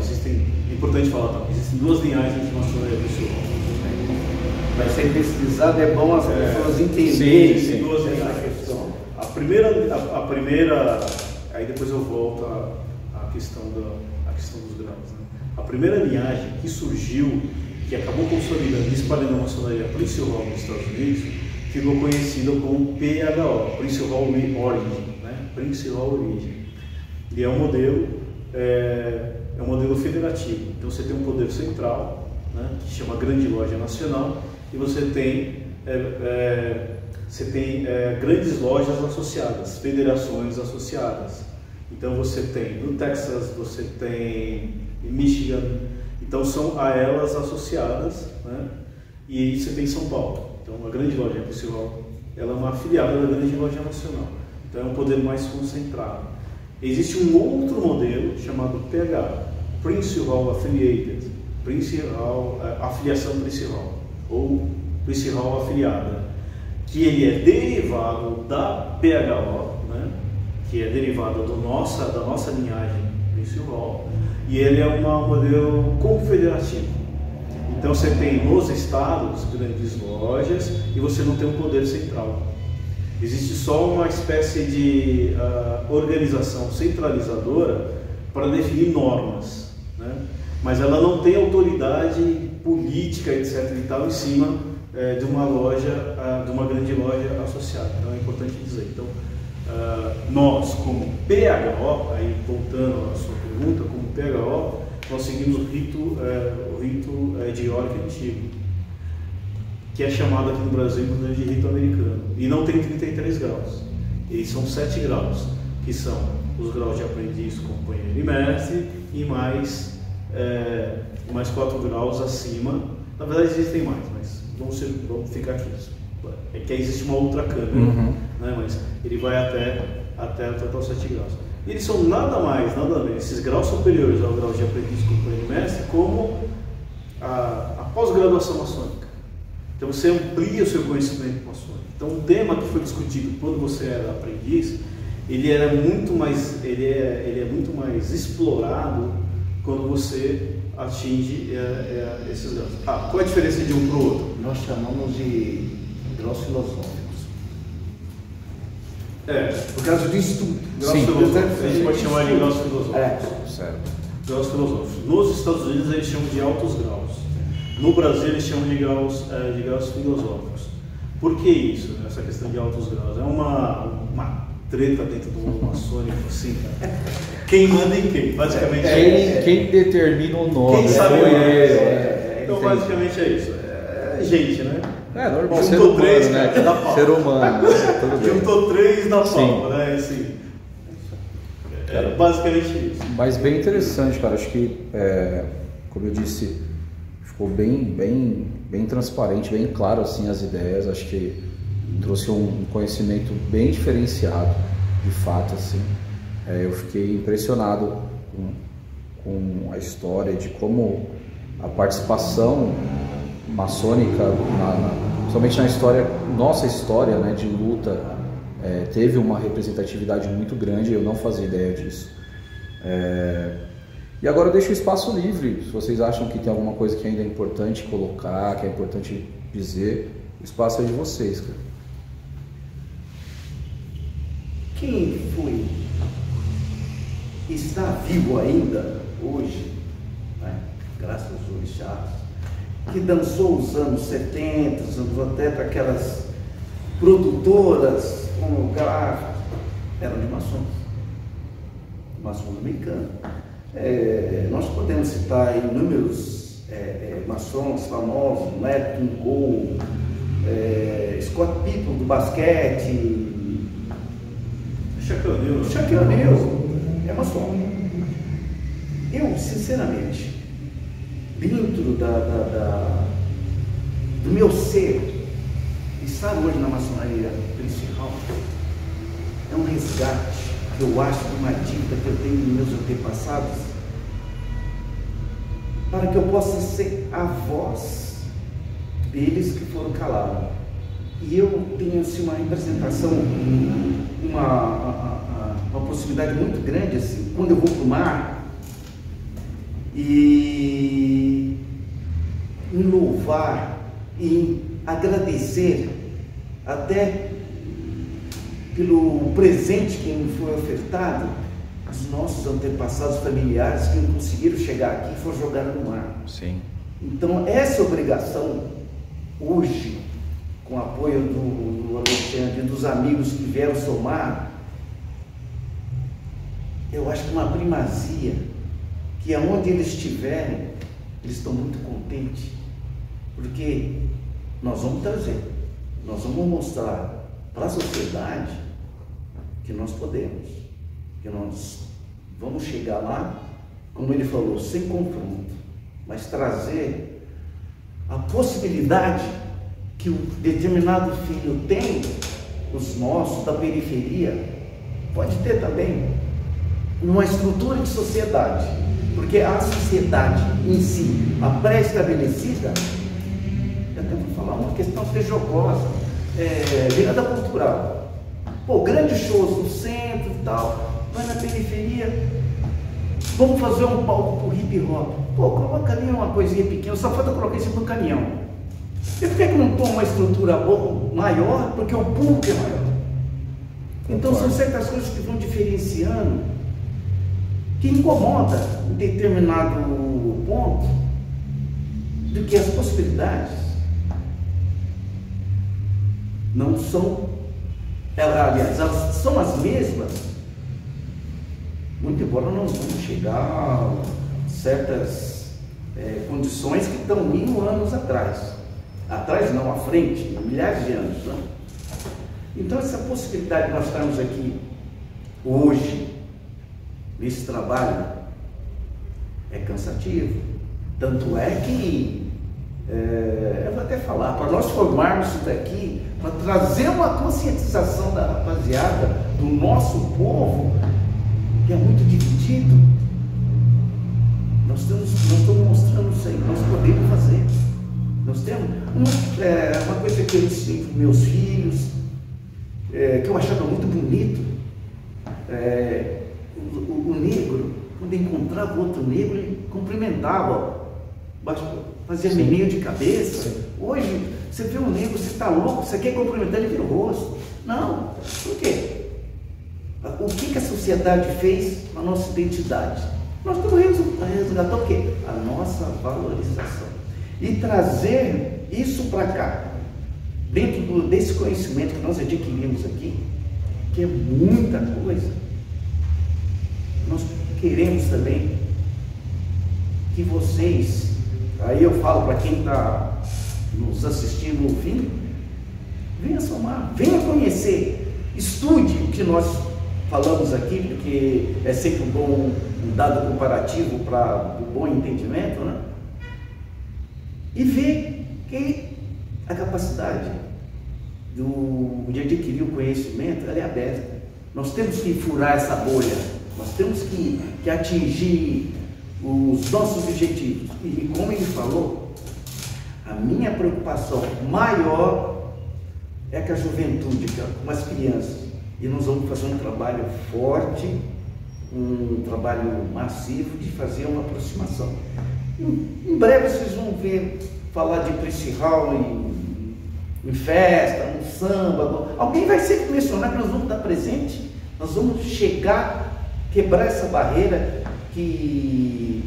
É importante falar, tá? Existem 2 linhagens de maçonaria Prince Hall. Vai ser pesquisado, é bom as pessoas entenderem. Sim, 2 linhagens. A primeira, aí depois eu volto à questão dos graus. Né? A primeira linhagem que surgiu, que acabou consolidando e espalhando a maçonaria Prince Hall nos Estados Unidos, ficou conhecida como PHO, Prince Hall Origin, né? Prince Hall Origin. E é um modelo federativo. Então você tem um poder central, né, que chama Grande Loja Nacional, e você tem grandes lojas associadas, federações associadas. Então você tem no Texas, você tem em Michigan, então são a elas associadas, né? E você tem em São Paulo. Então a Grande Loja Prince Hall, ela é uma afiliada da Grande Loja Nacional. Então é um poder mais concentrado. Existe um outro modelo chamado PH, Prince Hall Affiliated, Prince Hall, afiliação Prince Hall, ou Prince Hall afiliada, que ele é derivado da PHO, né? Que é derivada da nossa linhagem Prince Hall, e ele é um modelo confederativo. Então você tem nos estados grandes lojas e você não tem um poder central. Existe só uma espécie de organização centralizadora para definir normas, né? Mas ela não tem autoridade política, etc. e tal, em cima de uma loja, de uma grande loja associada. Então é importante dizer. Então, nós, como PHO, aí voltando à sua pergunta, como PHO, nós seguimos o rito de York antigo, que é chamado aqui no Brasil de rito americano, e não tem 33 graus, eles são 7 graus, que são os graus de aprendiz, companheiro e mestre, e mais 4 graus acima. Na verdade existem mais, mas vamos ficar aqui. É que existe uma outra câmera, né? Mas ele vai até os 7 graus. Eles são nada mais, nada menos, esses graus superiores ao grau de aprendiz, companheiro e mestre, como a pós-graduação maçônica. Então você amplia o seu conhecimento maçônico. Então um tema que foi discutido quando você era aprendiz, ele é muito mais explorado quando você atinge esses graus. Qual é a diferença de um para o outro? Nós chamamos de graus filosóficos. Por causa do estudo. Graus filosóficos. A gente pode chamar de graus filosóficos. Certo. Graus filosóficos. Nos Estados Unidos eles chamam de altos graus. No Brasil eles chamam de graus filosóficos. Por que isso, né? Essa questão de altos graus? É uma treta dentro do mundo maçônico, assim, cara. Quem manda em quem? Basicamente quem determina o nome? Quem sabe então basicamente é isso. Gente, né? Normal, juntou ser humano, três, né? Dá pau. Ser humano, tudo bem. Juntou 3 dá Sim. pau, né? Assim, basicamente isso. Mas bem interessante, cara. Acho que, como eu disse, ficou bem transparente, bem claro assim as ideias. Acho que trouxe um conhecimento bem diferenciado, de fato, assim. Eu fiquei impressionado com a história de como a participação maçônica, somente na história, nossa história, né, de luta, teve uma representatividade muito grande. Eu não fazia ideia disso. E agora eu deixo o espaço livre. Se vocês acham que tem alguma coisa que ainda é importante colocar, que é importante dizer, o espaço é de vocês, cara. Quem foi, está vivo ainda hoje, né? Graças aos orixás, que dançou os anos 70, até para aquelas produtoras fonográficas, eram de maçons americanos. Nós podemos citar inúmeros maçons famosos, Nat King Cole, Scott Pippen do basquete, Shaquille O'Neal é maçom. Eu, sinceramente, dentro do meu ser, estar hoje na maçonaria principal é um resgate que eu acho de uma dívida que eu tenho dos meus antepassados, para que eu possa ser a voz deles que foram calados. E eu tenho assim, uma representação, uma possibilidade muito grande, assim, quando eu vou para o mar, e em louvar, em agradecer, até pelo presente que me foi ofertado, os nossos antepassados familiares que não conseguiram chegar aqui e foram jogados no mar. Sim. Então, essa obrigação, hoje, com o apoio do Alexandre e dos amigos que vieram somar, eu acho que uma primazia, que aonde eles estiverem, eles estão muito contentes, porque nós vamos trazer, nós vamos mostrar para a sociedade que nós podemos, que nós vamos chegar lá, como ele falou, sem confronto, mas trazer a possibilidade que um determinado filho tem, os nossos da periferia, pode ter também, numa estrutura de sociedade, porque a sociedade em si, a pré-estabelecida, eu até vou falar uma questão jocosa, virada cultural. Pô, grandes shows no centro e tal, vai na periferia, vamos fazer um palco pro hip hop. Pô, coloca ali uma coisinha pequena, só falta colocar em cima do caminhão. E por que não toma uma estrutura maior? Porque o público é maior. Então são certas coisas que vão diferenciando, que incomoda em determinado ponto, do que as possibilidades não são, aliás, elas são as mesmas, muito embora não vamos chegar a certas condições que estão 1000 anos atrás. Atrás não, à frente, milhares de anos, né? Então essa possibilidade de nós estarmos aqui hoje, nesse trabalho, é cansativo. Tanto é que, eu vou até falar, para nós formarmos isso daqui, para trazer uma conscientização da rapaziada, do nosso povo, que é muito dividido, nós estamos mostrando isso aí, nós podemos fazer. Nós temos uma coisa que eu ensino para meus filhos, que eu achava muito bonito, o negro, quando encontrava outro negro, ele cumprimentava, fazia meninho de cabeça. Sim. Hoje, você vê um negro, você está louco, você quer cumprimentar, ele vira o rosto. Não, por quê? O que a sociedade fez na nossa identidade? Nós estamos resgatando o quê? A nossa valorização. E trazer isso para cá, dentro desse conhecimento que nós adquirimos aqui, que é muita coisa, nós queremos também que vocês, aí eu falo para quem está nos assistindo, ouvindo, venha somar, venha conhecer, estude o que nós falamos aqui, porque é sempre um dado comparativo para o bom entendimento, né? E ver que a capacidade de adquirir o conhecimento, ela é aberta. Nós temos que furar essa bolha, nós temos que atingir os nossos objetivos. E como ele falou, a minha preocupação maior é com a juventude, com as crianças. E nós vamos fazer um trabalho forte, um trabalho massivo de fazer uma aproximação. Em breve vocês vão ver falar de Prince Hall em festa, no samba. Alguém vai sempre mencionar que nós vamos estar presente, nós vamos chegar, quebrar essa barreira que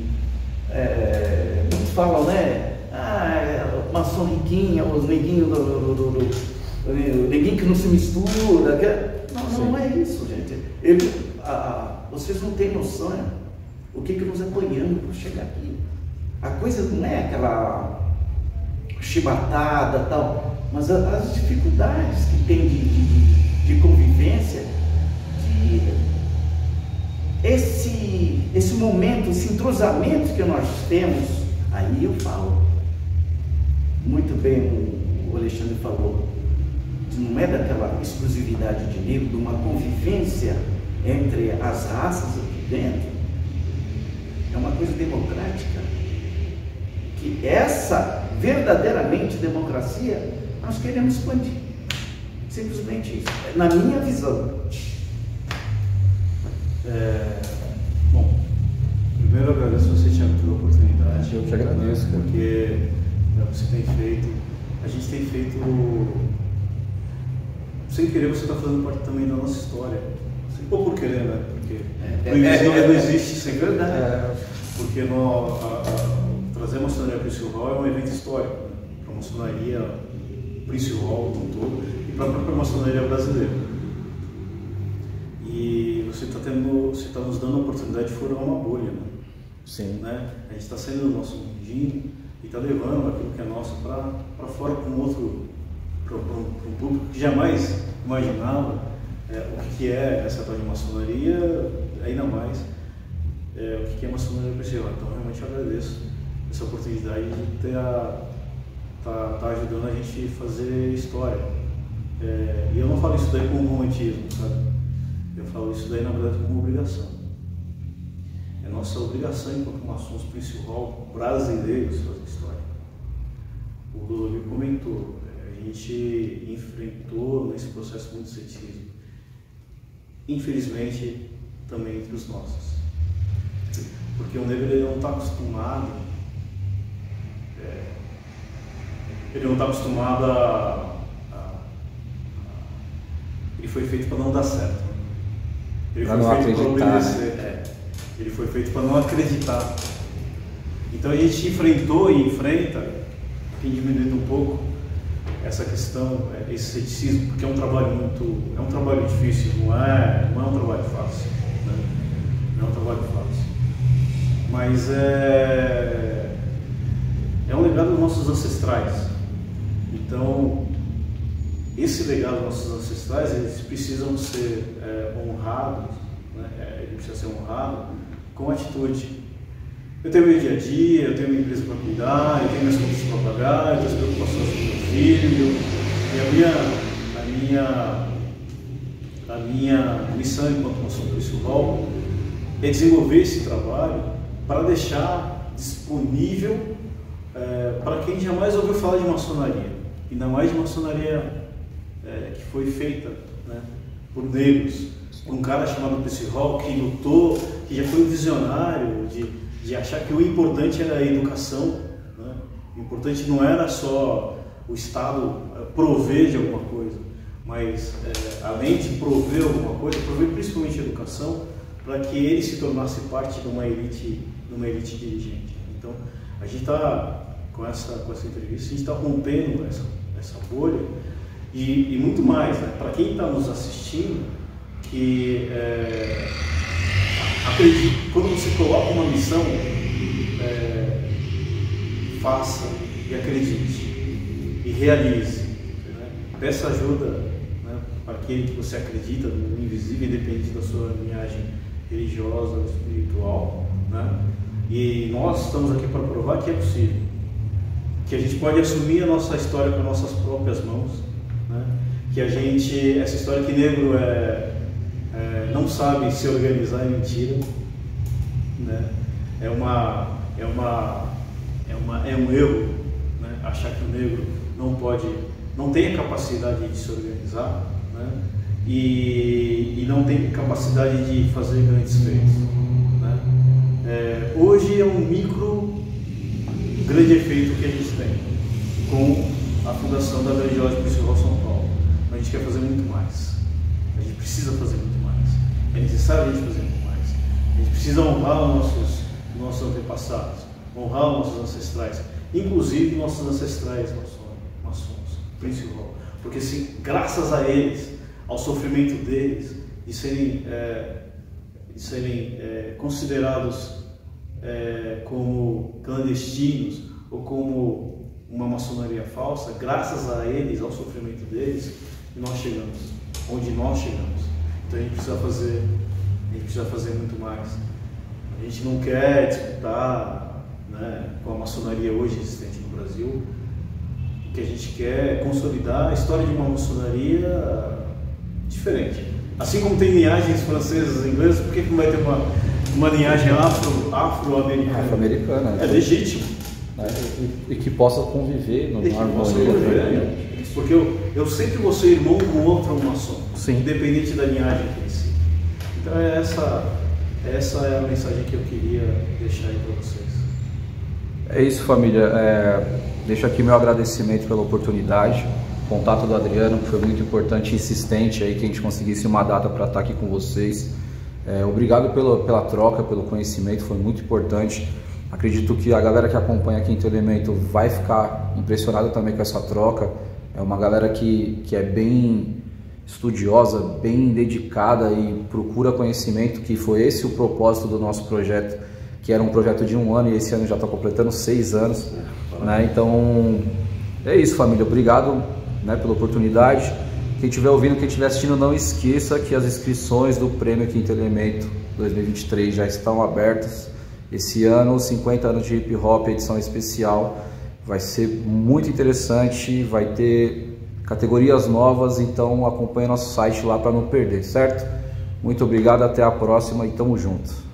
muitos falam, né? Maçom riquinha, os neguinhos o neguinho que não se mistura. Não é isso, gente. Vocês não têm noção o que nós apanhamos para chegar aqui. A coisa não é aquela chibatada tal, mas as dificuldades que tem de convivência, esse momento, esse entrosamento que nós temos, aí eu falo, muito bem o Alexandre falou, não é daquela exclusividade de negro, de uma convivência entre as raças aqui dentro, é uma coisa democrática, que essa verdadeiramente democracia nós queremos expandir, simplesmente isso, na minha visão. Bom, primeiro eu agradeço você, Thiago, pela oportunidade. Eu te agradeço, cara. Porque você tem feito, a gente tem feito, sem querer você está fazendo parte também da nossa história, ou por querer, né? Porque não existe sem verdade. Porque trazer a maçonaria Prince Hall é um evento histórico, né? Para a maçonaria Prince Hall como um todo e para a própria maçonaria brasileira. E você está nos dando a oportunidade de furar uma bolha, né? Sim. Né? A gente está saindo do nosso mundinho e está levando aquilo que é nosso para fora, para um outro, para um público que jamais imaginava o que é essa tal de maçonaria, ainda mais o que é maçonaria principal. Então, realmente eu agradeço essa oportunidade de tá ajudando a gente a fazer história. E eu não falo isso daí como romantismo, sabe? Eu falo isso daí, na verdade, como obrigação. É nossa obrigação, enquanto maçons principal brasileiros, fazer história. O Ludovico comentou, a gente enfrentou nesse processo muito ceticismo. Infelizmente, também entre os nossos. Porque o negro ele não está acostumado, ele foi feito para não dar certo. Ele foi feito para obedecer. Ele foi feito para não acreditar. Então a gente enfrentou e enfrenta, tem diminuído um pouco essa questão, esse ceticismo, porque é um trabalho difícil, não é um trabalho fácil, né? Não é um trabalho fácil. Mas é um legado dos nossos ancestrais. Então, esse legado dos nossos ancestrais, eles precisam ser honrados, né? Ele precisa ser honrado com atitude. Eu tenho meu dia a dia, eu tenho minha empresa para cuidar, eu tenho minhas contas para pagar, eu tenho as preocupações com meu filho, e a minha missão enquanto maçom principal é desenvolver esse trabalho para deixar disponível para quem jamais ouviu falar de maçonaria, ainda mais de maçonaria que foi feita, né, por negros, por um cara chamado Percy Hall, que lutou, que já foi um visionário de achar que o importante era a educação, né? O importante não era só o Estado prover de alguma coisa, mas além de prover alguma coisa, prover principalmente a educação, para que ele se tornasse parte de uma elite dirigente. Então, a gente está, com essa entrevista, a gente está rompendo essa bolha e muito mais, né? Para quem está nos assistindo, que acredite, quando você coloca uma missão, faça e acredite e realize, né? Peça ajuda, né, para aquele que você acredita no invisível, independente da sua linhagem religiosa ou espiritual, né? E nós estamos aqui para provar que é possível, que a gente pode assumir a nossa história com nossas próprias mãos, né? Que essa história que negro não sabe se organizar é mentira, né? É um erro, né? Achar que o negro não tem a capacidade de se organizar, né? E não tem capacidade de fazer grandes feitos, né? Hoje é um grande efeito que a gente tem com a fundação da Grande Loja Percy Hall São Paulo. A gente quer fazer muito mais, a gente precisa fazer muito mais, é necessário a gente fazer muito mais. A gente precisa honrar os nossos antepassados, honrar os nossos ancestrais, inclusive nossos ancestrais maçons, Percy Hall, porque se graças a eles, ao sofrimento deles, de serem considerados como clandestinos ou como uma maçonaria falsa, graças a eles, ao sofrimento deles, nós chegamos onde nós chegamos. Então a gente precisa fazer muito mais. A gente não quer disputar, né, com a maçonaria hoje existente no Brasil. O que a gente quer é consolidar a história de uma maçonaria diferente. Assim como tem linhagens francesas e inglesas, por que não vai ter uma linhagem afro-americana? Afro-americana. É legítimo. E que possa conviver no harmonia. Porque eu sempre vou ser irmão com outro maçom, sim, independente da linhagem que ele siga. Então essa é a mensagem que eu queria deixar aí para vocês. É isso, família. Deixo aqui meu agradecimento pela oportunidade. O contato do Adriano, que foi muito importante e insistente aí que a gente conseguisse uma data para estar aqui com vocês. Obrigado pela troca, pelo conhecimento, foi muito importante. Acredito que a galera que acompanha Quinto Elemento vai ficar impressionada também com essa troca. É uma galera que é bem estudiosa, bem dedicada e procura conhecimento, que foi esse o propósito do nosso projeto, que era um projeto de 1 ano e esse ano já está completando 6 anos, né? Então é isso, família, obrigado, né, pela oportunidade. Quem estiver ouvindo, quem estiver assistindo, não esqueça que as inscrições do Prêmio Quinto Elemento 2023 já estão abertas. Esse ano, 50 anos de hip hop, edição especial, vai ser muito interessante, vai ter categorias novas, então acompanhe nosso site lá para não perder, certo? Muito obrigado, até a próxima e tamo junto.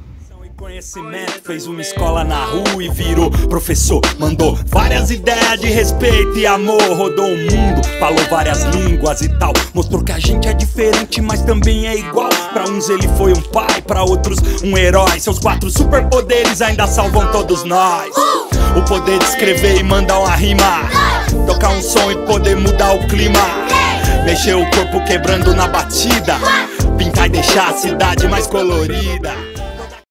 Conhecimento, fez uma escola na rua e virou professor, mandou várias ideias de respeito e amor, rodou o mundo, falou várias línguas e tal, mostrou que a gente é diferente, mas também é igual. Pra uns ele foi um pai, pra outros um herói, seus 4 superpoderes ainda salvam todos nós. O poder de escrever e mandar uma rima, tocar um som e poder mudar o clima, mexer o corpo quebrando na batida, pintar e deixar a cidade mais colorida.